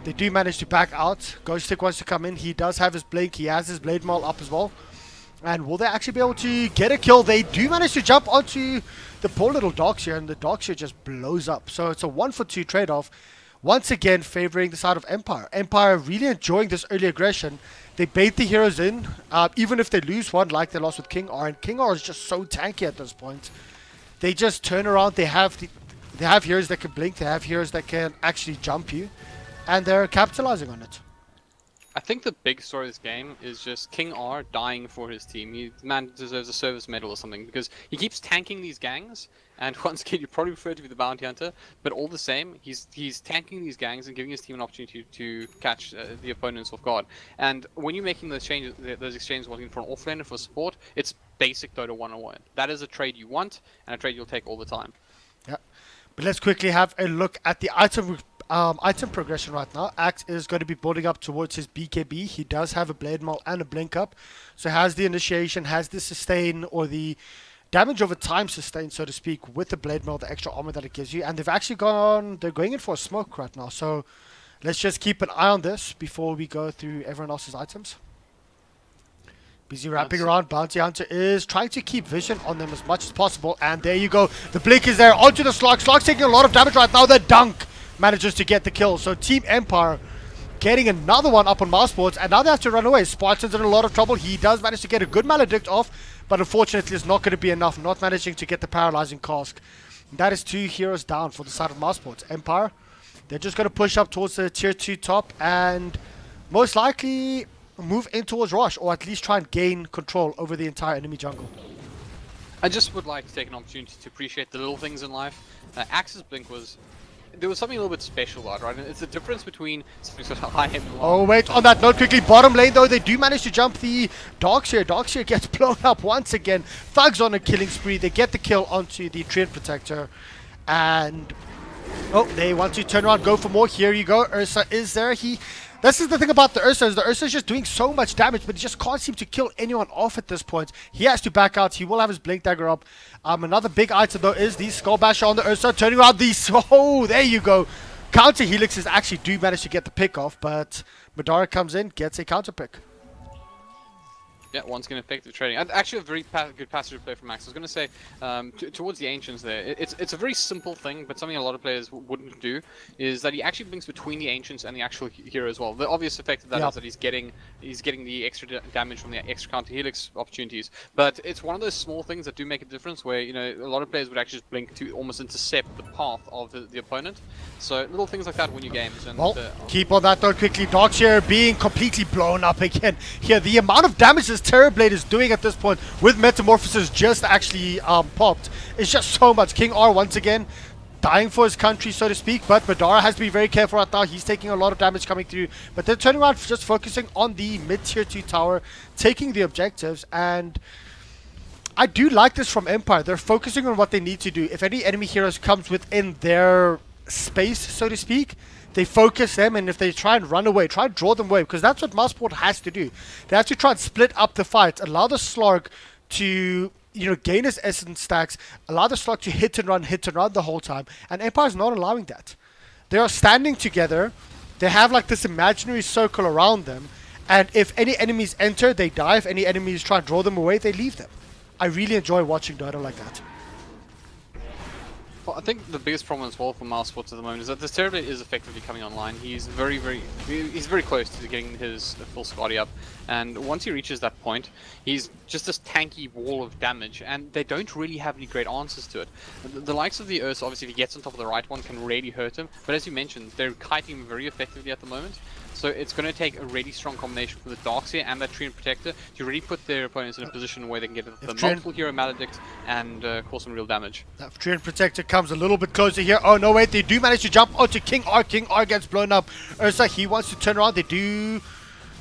They do manage to back out. Ghostic wants to come in. He does have his blink. He has his blade maul up as well. And will they actually be able to get a kill? They do manage to jump onto the poor little Darkshire, and the Darkshire just blows up. So it's a 1-for-2 trade-off. Once again, favoring the side of Empire. Empire really enjoying this early aggression. They bait the heroes in, even if they lose one, like they lost with King R. And King R is just so tanky at this point. They just turn around. They have heroes that can blink. They have heroes that can actually jump you. And they're capitalizing on it. I think the big story of this game is just King R dying for his team. The man deserves a service medal or something, because he keeps tanking these gangs, and once again, you probably prefer to be the bounty hunter, but all the same, he's tanking these gangs and giving his team an opportunity to catch the opponents off guard. And when you're making those changes, those exchanges wanting for an offlaner for support, it's basic Dota 101. That is a trade you want, and a trade you'll take all the time. Yeah, but let's quickly have a look at the item progression right now. Axe is going to be building up towards his BKB. He does have a blade maul and a blink up, so has the initiation, has the sustain, or the damage over time sustain, so to speak, with the blade maul, the extra armor that it gives you. And they've actually they're going in for a smoke right now, so let's just keep an eye on this before we go through everyone else's items. Busy wrapping around. Bounty Hunter is trying to keep vision on them as much as possible, and there you go. The blink is there onto the Slark. Slark's taking a lot of damage right now. The dunk manages to get the kill. So Team Empire getting another one up on mousesports, and now they have to run away. Spartan's in a lot of trouble. He does manage to get a good maledict off, but unfortunately it's not going to be enough, not managing to get the paralyzing cask. That is 2 heroes down for the side of mousesports. Empire, they're just going to push up towards the tier 2 top and most likely move in towards Rush, or at least try and gain control over the entire enemy jungle. I just would like to take an opportunity to appreciate the little things in life. Axe's blink there was something a little bit special about it, right? And it's the difference between something sort of high and low. Oh wait, on that note, quickly, bottom lane though, they do manage to jump the Darkshire. Darkshire gets blown up once again. Thugs on a killing spree. They get the kill onto the Treant Protector. And oh, they want to turn around, go for more. Here you go. Ursa is there. This is the thing about the Ursa, is the Ursa is just doing so much damage, but he just can't seem to kill anyone off at this point. He has to back out. He will have his Blink Dagger up. Another big item, though, is the Skull Basher on the Ursa. Turning around these... Oh, there you go. Counter Helixes actually do manage to get the pick off, but Madara comes in, gets a counter pick. Yeah, one's going to effective trading. Actually, a very good passage of play from Max. I was going to say, towards the Ancients there, it's a very simple thing, but something a lot of players wouldn't do, is that he actually blinks between the Ancients and the actual hero as well. The obvious effect of that is that he's getting the extra damage from the extra counter helix opportunities. But it's one of those small things that do make a difference, where, you know, a lot of players would actually just blink to almost intercept the path of the opponent. So little things like that win you games. And well, keep on that though quickly. Darkshire being completely blown up again. Here, the amount of damage this Terrorblade is doing at this point with Metamorphosis just actually popped. It's just so much. King R once again dying for his country, so to speak, but Madara has to be very careful right now. He's taking a lot of damage coming through, but they're turning around, just focusing on the mid-tier 2 tower, taking the objectives, and I do like this from Empire. They're focusing on what they need to do. If any enemy heroes comes within their space, so to speak, they focus them, and if they try and run away, try and draw them away, because that's what Mousesports has to do. They have to try and split up the fight, allow the Slark to, you know, gain his essence stacks, allow the Slark to hit and run the whole time, and Empire's not allowing that. They are standing together, they have like this imaginary circle around them, and if any enemies enter, they die. If any enemies try and draw them away, they leave them. I really enjoy watching Dota like that. Well, I think the biggest problem as well for mouz sports at the moment is that this Terrorblade is effectively coming online. He's very close to getting his full Scotty up, and once he reaches that point, he's just this tanky wall of damage, and they don't really have any great answers to it. The likes of the Ursa, obviously, if he gets on top of the right one, can really hurt him, but as you mentioned, they're kiting him very effectively at the moment. So it's going to take a really strong combination from the Darkseer and that Treant Protector to really put their opponents in a position where they can get the multiple hero Maledict and cause some real damage. That Treant Protector comes a little bit closer here. Oh no, wait, they do manage to jump onto King R. King R gets blown up. Ursa, he wants to turn around. They do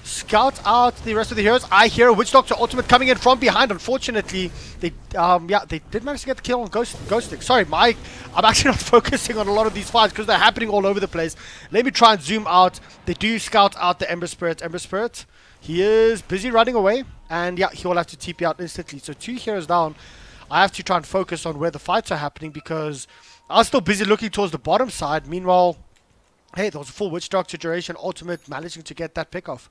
scout out the rest of the heroes. I hear a Witch Doctor ultimate coming in from behind. Unfortunately, they they did manage to get the kill on Ghostic. Sorry, I'm actually not focusing on a lot of these fights because they're happening all over the place. Let me try and zoom out. They do scout out the Ember Spirit. Ember Spirit, he is busy running away, and yeah, he will have to TP out instantly. So 2 heroes down. I have to try and focus on where the fights are happening because I was still busy looking towards the bottom side. Meanwhile, hey, there was a full Witch Doctor duration ultimate managing to get that pick off.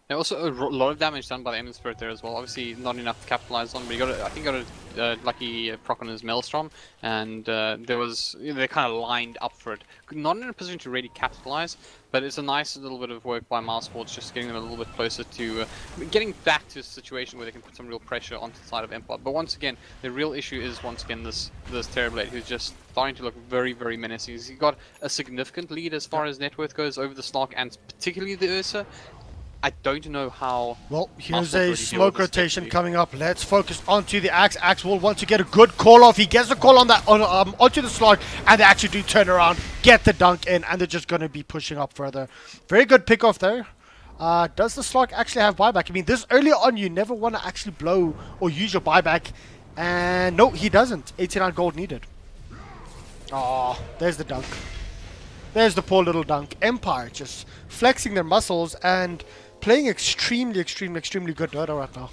And also a lot of damage done by the Ember Spirit there as well. Obviously not enough to capitalize on, but I think he got a lucky proc on his Maelstrom, and they kind of lined up for it. Not in a position to really capitalize, but it's a nice little bit of work by mouz sports, just getting them a little bit closer to getting back to a situation where they can put some real pressure onto the side of Empire. But once again, the real issue is once again this Terrorblade, who's just starting to look very menacing. He's got a significant lead as far as net worth goes over the Slark and particularly the Ursa. I don't know how... Well, here's a smoke rotation coming up. Let's focus onto the Axe. Axe will want to get a good call off. He gets a call on that onto the Slark, and they actually do turn around, get the dunk in, and they're just going to be pushing up further. Very good pick off there. Does the Slark actually have buyback? I mean, this early on, you never want to actually blow or use your buyback. And no, he doesn't. 89 gold needed. Oh, there's the dunk. There's the poor little dunk. Empire just flexing their muscles and playing extremely good Dota right now.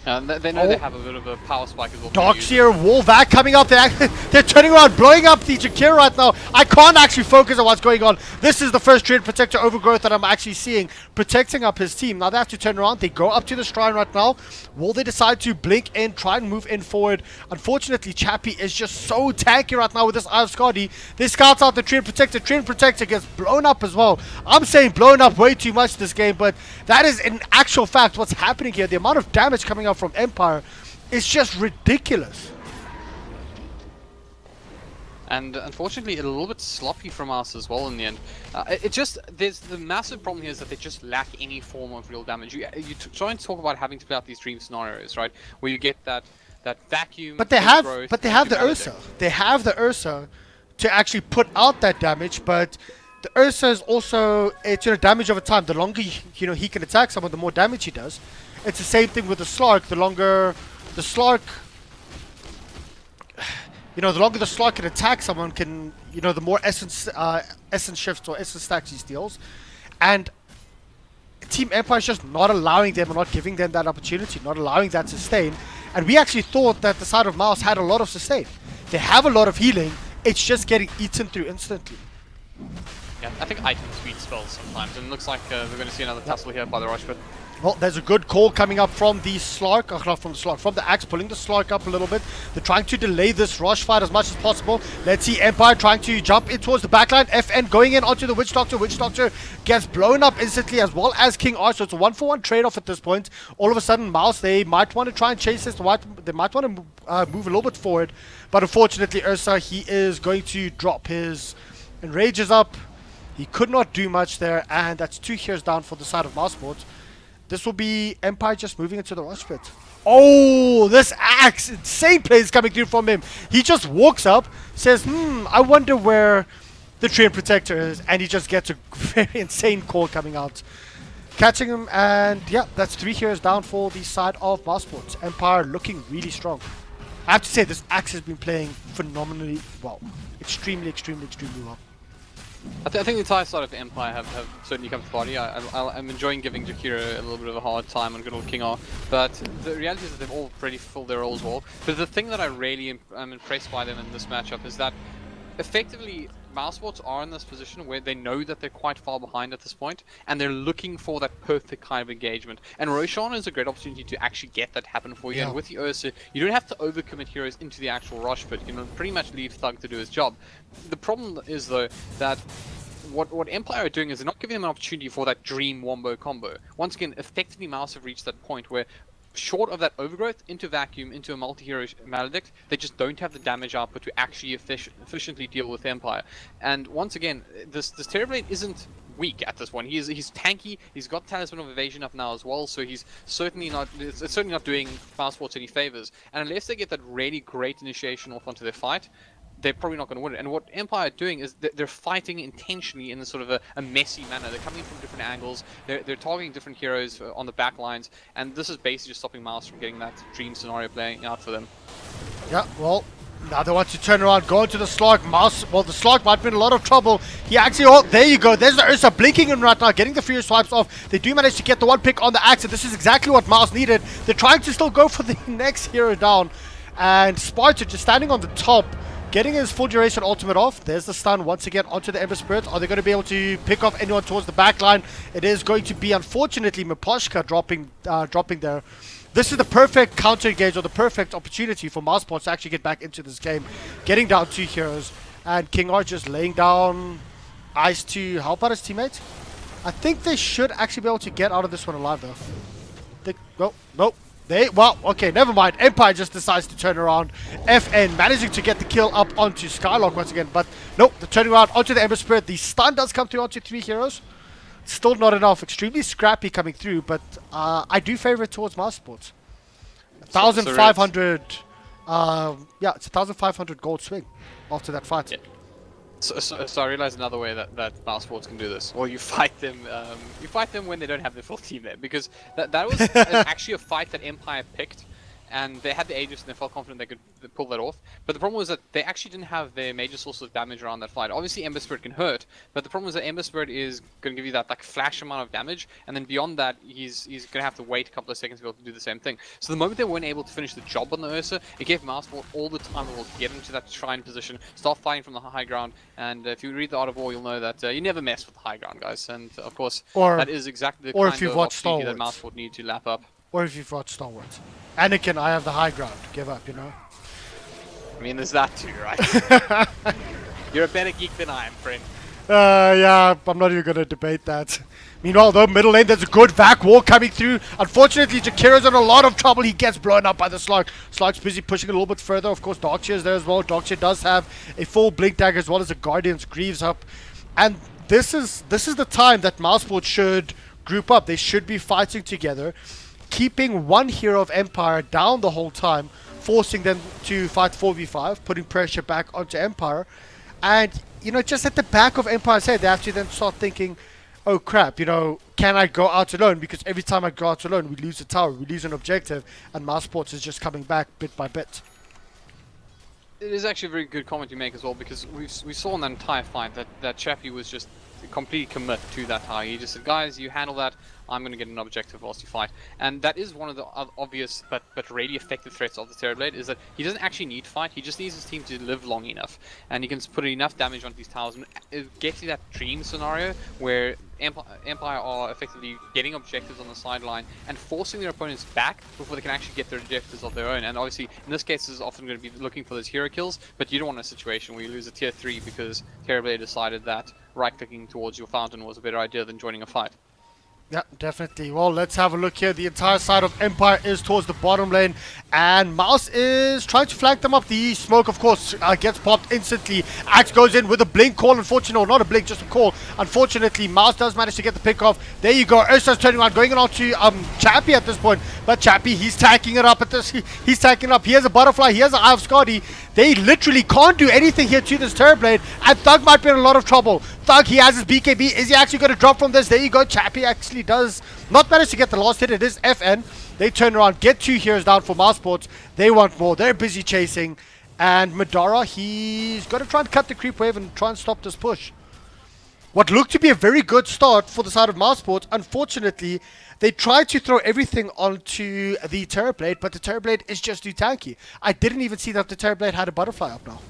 They know they have a bit of a power spike as well. Darkseer, Wolvac coming up. They're turning around, blowing up the Jakir right now. I can't actually focus on what's going on. This is the first Treant Protector overgrowth that I'm actually seeing, protecting up his team. Now they have to turn around. They go up to the shrine right now. Will they decide to blink in, try and move in forward? Unfortunately, Chappie is just so tanky right now with this Eye of Scotty. They scouts out the Treant Protector. Treant Protector gets blown up as well. I'm saying blown up way too much this game, but that is in actual fact what's happening here. The amount of damage coming out from Empire is just ridiculous. And unfortunately, a little bit sloppy from us as well in the end. There's the massive problem here is that they just lack any form of real damage. You try and talk about having to play out these dream scenarios, right? Where you get that vacuum. But they have the Ursa. They have the Ursa to actually put out that damage, but the Ursa is also damage over time. The longer he can attack someone, the more damage he does. It's the same thing with the Slark. The longer the Slark, the longer the Slark can attack someone, the more essence shifts or essence stacks he steals. And Team Empire is just not allowing them or not giving them that opportunity, not allowing that sustain. And we actually thought that the side of mouz had a lot of sustain. They have a lot of healing. It's just getting eaten through instantly. Yeah, I think item sweet spells sometimes, and it looks like we're going to see another tussle here by the Rush, but well, there's a good call coming up from the Slark, not from the Slark, from the Axe, pulling the Slark up a little bit. They're trying to delay this rush fight as much as possible. Let's see Empire trying to jump in towards the backline. FN going in onto the Witch Doctor. Witch Doctor gets blown up instantly as well as King R. So it's a 1-for-1 trade-off at this point. All of a sudden, mouz, they might want to try and chase this. They might want to move a little bit forward. But unfortunately, Ursa, he is going to drop his Enrage is up. He could not do much there. And that's 2 heroes down for the side of mouz sports. This will be Empire just moving into the rush pit. Oh, this Axe! Insane plays coming through from him. He just walks up, says, I wonder where the Treant Protector is. And he just gets a very insane call coming out. Catching him, and yeah, that's 3 heroes down for the side of mouz sports. Empire looking really strong. I have to say, this Axe has been playing phenomenally well. Extremely well. I think the entire side of Empire have certainly come to the party. I'm enjoying giving Jakiro a little bit of a hard time on good old King R, but the reality is that they've all pretty fulfilled their roles well. But the thing that I really am impressed by them in this matchup is that effectively Mousesports are in this position where they know that they're quite far behind at this point, and they're looking for that perfect kind of engagement. And Roshan is a great opportunity to actually get that happen for you. Yeah. And with the Ursa, you don't have to overcommit heroes into the actual rush, but you can pretty much leave Thug to do his job. The problem is, though, that what Empire are doing is they're not giving them an opportunity for that dream wombo combo. Once again, effectively Mouse have reached that point where, short of that overgrowth into vacuum, into a multi-hero maledict, they just don't have the damage output to actually efficiently deal with Empire. And once again, this Terrorblade isn't weak at this point. He's tanky. He's got Talisman of Evasion up now as well, so he's certainly not. It's certainly not doing Mousesports any favors. And unless they get that really great initiation off onto their fight, they're probably not going to win it. And what Empire are doing is they're fighting intentionally in a sort of a messy manner. They're coming from different angles. They're targeting different heroes on the back lines, and this is basically just stopping Mouse from getting that dream scenario playing out for them. Yeah, well, now they want to turn around, go into the Slug. Mouse, well, the Slug might be in a lot of trouble. He actually, oh, there you go. There's the Ursa blinking in right now, getting the Furious Swipes off. They do manage to get the one pick on the Axe, and this is exactly what Mouse needed. They're trying to still go for the next hero down, and Sparta just standing on the top, getting his full duration ultimate off. There's the stun once again onto the Ember Spirit. Are they going to be able to pick off anyone towards the back line? It is going to be, unfortunately, Miposhka dropping there. This is the perfect counter engage, or the perfect opportunity for Mousesports to actually get back into this game. Getting down 2 heroes, and King R just laying down ice to help out his teammate. I think they should actually be able to get out of this one alive, though. Nope. Well, okay, never mind. Empire just decides to turn around. FN managing to get the kill up onto Skylock once again, but nope, the turning around onto the Ember Spirit. The stun does come through onto 3 heroes. Still not enough. Extremely scrappy coming through, but I do favor it towards Mousesports. 1,500. Yeah, it's 1,500 gold swing after that fight. Yeah. So I realized another way that Mousesports can do this. Well, you fight them. You fight them when they don't have their full team there, because that was actually a fight that Empire picked, and they had the Aegis and they felt confident they could pull that off. But the problem was that they actually didn't have their major source of damage around that fight. Obviously, Ember Spirit can hurt, but the problem is that Ember Spirit is going to give you that like flash amount of damage, and then beyond that, he's going to have to wait a couple of seconds to be able to do the same thing. So the moment they weren't able to finish the job on the Ursa, it gave Mousesports all the time in the world to get into that shrine position, start fighting from the high ground. And if you read the Art of War, you'll know that you never mess with the high ground, guys. And of course, that is exactly the kind of opportunity that Mousesports need to lap up. Or if you've watched Star Wars. Anakin, I have the high ground. Give up, you know? I mean, there's that too, right? You're a better geek than I am, friend. Yeah, I'm not even going to debate that. Meanwhile, though, middle lane, there's a good vac wall coming through. Unfortunately, Jakira's in a lot of trouble. He gets blown up by the Slug. Slug's busy pushing a little bit further. Of course, Darkseer is there as well. Darkseer does have a full Blink Dagger as well as a Guardian's Greaves up. And this is the time that Mousesports should group up. They should be fighting together, keeping one hero of Empire down the whole time, forcing them to fight 4v5, putting pressure back onto Empire. And, you know, just at the back of Empire's head, they have to then start thinking, oh crap, you know, can I go out alone? Because every time I go out alone, we lose a tower, we lose an objective, and Mousesports is just coming back bit by bit. It is actually a very good comment you make as well, because we saw in that entire fight that Chappie was just completely commit to that tower. He just said, guys, you handle that, I'm going to get an objective whilst you fight. And that is one of the obvious but really effective threats of the Terrorblade, is that he doesn't actually need to fight, he just needs his team to live long enough. And he can put enough damage onto these towers and get to that dream scenario where Empire are effectively getting objectives on the sideline and forcing their opponents back before they can actually get their objectives of their own. And obviously, in this case, is often going to be looking for those hero kills, but you don't want a situation where you lose a tier 3 because Terrorblade decided that right-clicking towards your fountain was a better idea than joining a fight. Yeah, definitely. Well, let's have a look here. The entire side of Empire is towards the bottom lane, and Mouse is trying to flank them up. The smoke, of course, gets popped instantly. Axe goes in with a blink call. Unfortunately, or not a blink, just a call. Unfortunately, Mouse does manage to get the pick off. There you go. Ursa's turning around, going on to Chappie at this point. But Chappie, he's tacking it up at this. He's tacking it up. He has a butterfly. He has an Eye of Scotty. They literally can't do anything here to this Terrorblade, and Thug might be in a lot of trouble. Thug, he has his BKB. Is he actually going to drop from this? There you go. Chappie actually does not manage to get the last hit. It is FN. They turn around, get 2 heroes down for Mousesports. They want more. They're busy chasing. And Madara, he's going to try and cut the creep wave and try and stop this push. What looked to be a very good start for the side of Mousesports, unfortunately, they tried to throw everything onto the Terrorblade, but the Terrorblade is just too tanky. I didn't even see that the Terrorblade had a butterfly up now.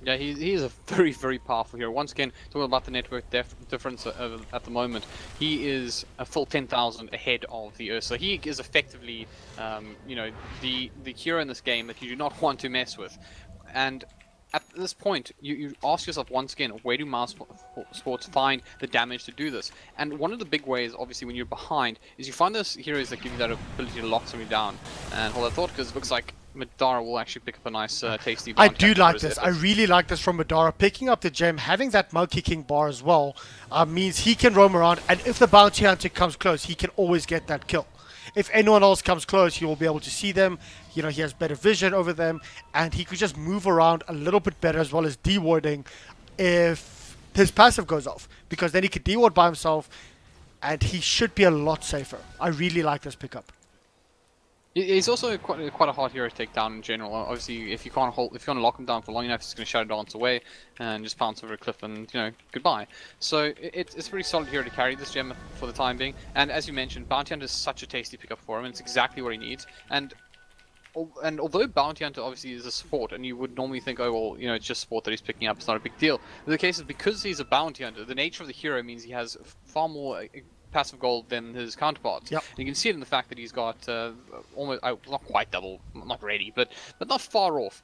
Yeah, he is a very, very powerful hero. Once again, talking about the network difference at the moment, he is a full 10,000 ahead of the Ursa. He is effectively, you know, the hero in this game that you do not want to mess with. And at this point, you ask yourself once again, where do mouse sports find the damage to do this? And one of the big ways, obviously, when you're behind, is you find those heroes that give you that ability to lock somebody down. And hold that thought, because it looks like Madara will actually pick up a nice, tasty. I do like this. I really like this from Madara. Picking up the gem, having that Monkey King bar as well, means he can roam around, and if the bounty hunter comes close, he can always get that kill. If anyone else comes close, he will be able to see them. You know, he has better vision over them, and he could just move around a little bit better, as well as dewarding if his passive goes off, because then he could deward by himself, and he should be a lot safer. I really like this pickup. He's also quite a hard hero to take down in general. Obviously, if you can't lock him down for long enough, he's going to shadow dance away and just pounce over a cliff and, you know, goodbye. So it's a pretty solid hero to carry this gem for the time being. And as you mentioned, Bounty Hunter is such a tasty pickup for him, and it's exactly what he needs. And although Bounty Hunter obviously is a support, and you would normally think, oh well, you know, it's just support that he's picking up, it's not a big deal. But the case is, because he's a Bounty Hunter, the nature of the hero means he has far more passive gold than his counterparts. Yep. You can see it in the fact that he's got almost, not quite double, not really, but not far off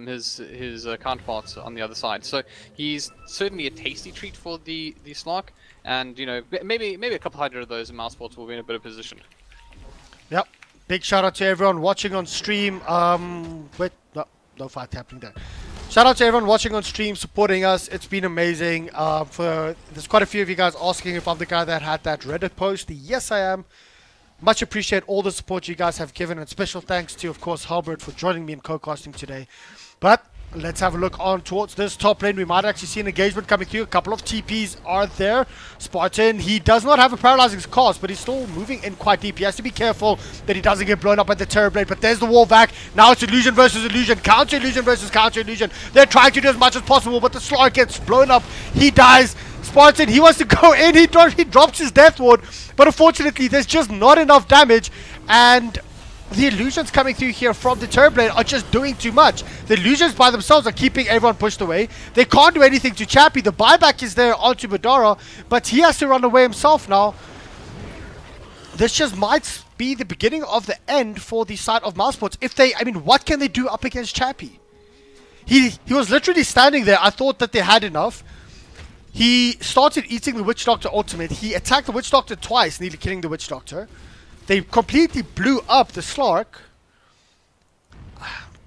his counterparts on the other side. So he's certainly a tasty treat for the Slark, and you know, maybe a couple hundred of those in mouse sports will be in a better position. Yep. Big shout out to everyone watching on stream. Wait, no fight happening there. Shout out to everyone watching on stream, supporting us. It's been amazing. There's quite a few of you guys asking if I'm the guy that had that Reddit post. Yes, I am. Much appreciate all the support you guys have given, and special thanks to, of course, Halbert for joining me in co-casting today. But let's have a look on towards this top lane. We might actually see an engagement coming through. A couple of TPs are there. Spartan, he does not have a paralyzing cast, but he's still moving in quite deep. He has to be careful that he doesn't get blown up by the Terrorblade. But there's the wall back. Now it's illusion versus illusion. Counter illusion versus counter illusion. They're trying to do as much as possible, but the Slark gets blown up. He dies. Spartan, he wants to go in. He drops his Death Ward, but unfortunately, there's just not enough damage, and the illusions coming through here from the Terrorblade are just doing too much. The illusions by themselves are keeping everyone pushed away. They can't do anything to Chappie. The buyback is there onto Madara, but he has to run away himself now. This just might be the beginning of the end for the side of Mousesports. If they, I mean, what can they do up against Chappie? He was literally standing there. I thought that they had enough. He started eating the Witch Doctor ultimate. He attacked the Witch Doctor twice, nearly killing the Witch Doctor. They completely blew up the Slark.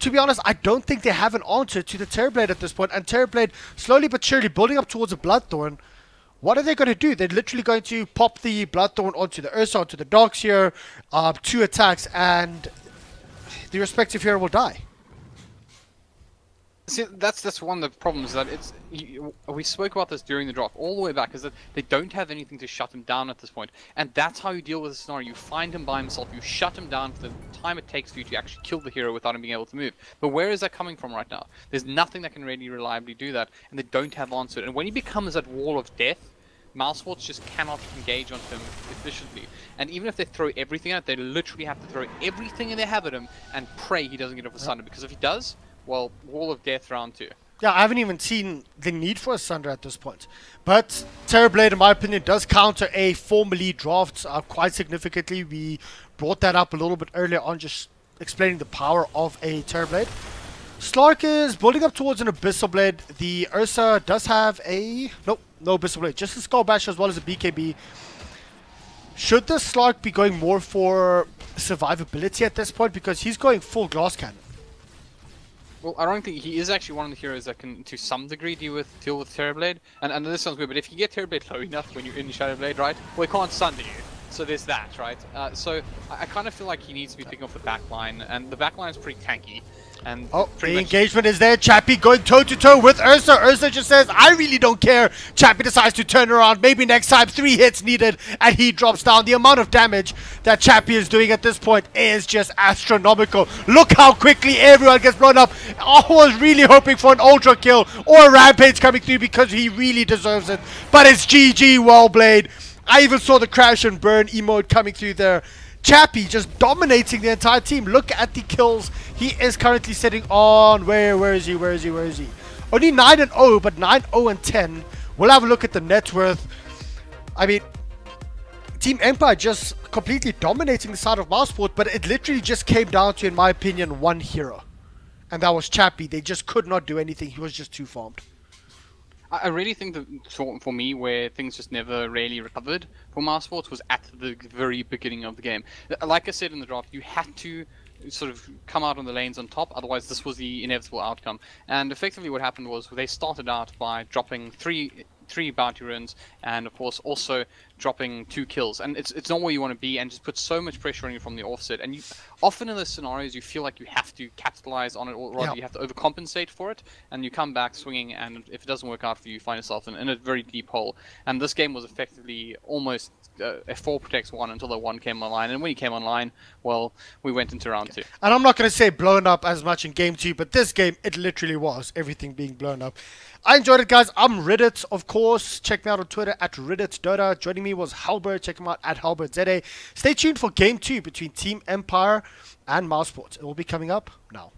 To be honest, I don't think they have an answer to the Terrorblade at this point. And Terrorblade, slowly but surely, building up towards a Bloodthorn. What are they going to do? They're literally going to pop the Bloodthorn onto the Ursa, onto the Dogs here. 2 attacks, and the respective hero will die. See, that's one of the problems, that we spoke about this during the drop all the way back, is that they don't have anything to shut him down at this point, and that's how you deal with a scenario. You find him by himself, you shut him down for the time it takes for you to actually kill the hero without him being able to move. But where is that coming from right now? There's nothing that can really reliably do that, and they don't have answer. And when he becomes that wall of death, Mousesports just cannot engage onto him efficiently. And even if they throw everything at it, they literally have to throw everything in they have at him and pray he doesn't get off the Sunder, because if he does, well, wall of death round 2. Yeah, I haven't even seen the need for a Sunder at this point. But Terrorblade, in my opinion, does counter a 4 melee draft quite significantly. We brought that up a little bit earlier on, just explaining the power of a Terrorblade. Slark is building up towards an Abyssal Blade. The Ursa does have a... Nope, no Abyssal Blade. Just a Skull Bash as well as a BKB. Should the Slark be going more for survivability at this point? Because he's going full Glass Cannon. Well, I don't think he is actually one of the heroes that can, to some degree, deal with Terrorblade. And this sounds weird, but if you get Terrorblade low enough when you're in Shadowblade, right? Well, he can't sunder you. So there's that, right? So I kind of feel like he needs to be picking off the backline, and the backline is pretty tanky. And oh, the engagement is there. Chappie going toe-to-toe with Ursa. Ursa just says, I really don't care. Chappie decides to turn around. Maybe next time 3 hits needed, and he drops down. The amount of damage that Chappie is doing at this point is just astronomical. Look how quickly everyone gets blown up. I was really hoping for an ultra kill or a rampage coming through, because he really deserves it. But it's GG, well played. I even saw the crash and burn emote coming through there. Chappie just dominating the entire team. Look at the kills he is currently sitting on. Where is he? Only 9-0, but 9-0-10. We'll have a look at the net worth. I mean, Team Empire just completely dominating the side of Mousport, but it literally just came down to, in my opinion, one hero. And that was Chappie. They just could not do anything. He was just too farmed. I really think that for me, where things just never really recovered for Mousesports was at the very beginning of the game. Like I said in the draft, you had to sort of come out on the lanes on top, otherwise this was the inevitable outcome. And effectively what happened was they started out by dropping three bounty runs, and of course also dropping 2 kills, and it's not where you want to be, and just put so much pressure on you from the offset. And you often in those scenarios you feel like you have to capitalize on it, or rather you have to overcompensate for it, and you come back swinging, and if it doesn't work out for you, you find yourself in a very deep hole. And this game was effectively almost a 4 protects 1 until the 1 came online, and when he came online, well, we went into round 2. And I'm not going to say blown up as much in game 2, but this game, it literally was everything being blown up. I enjoyed it, guys. I'm Reddit, of course. Check me out on Twitter at RedditDota. Joining me was Halbert. Check him out at HalbertZA. Stay tuned for game 2 between Team Empire and Mousesports. It will be coming up now.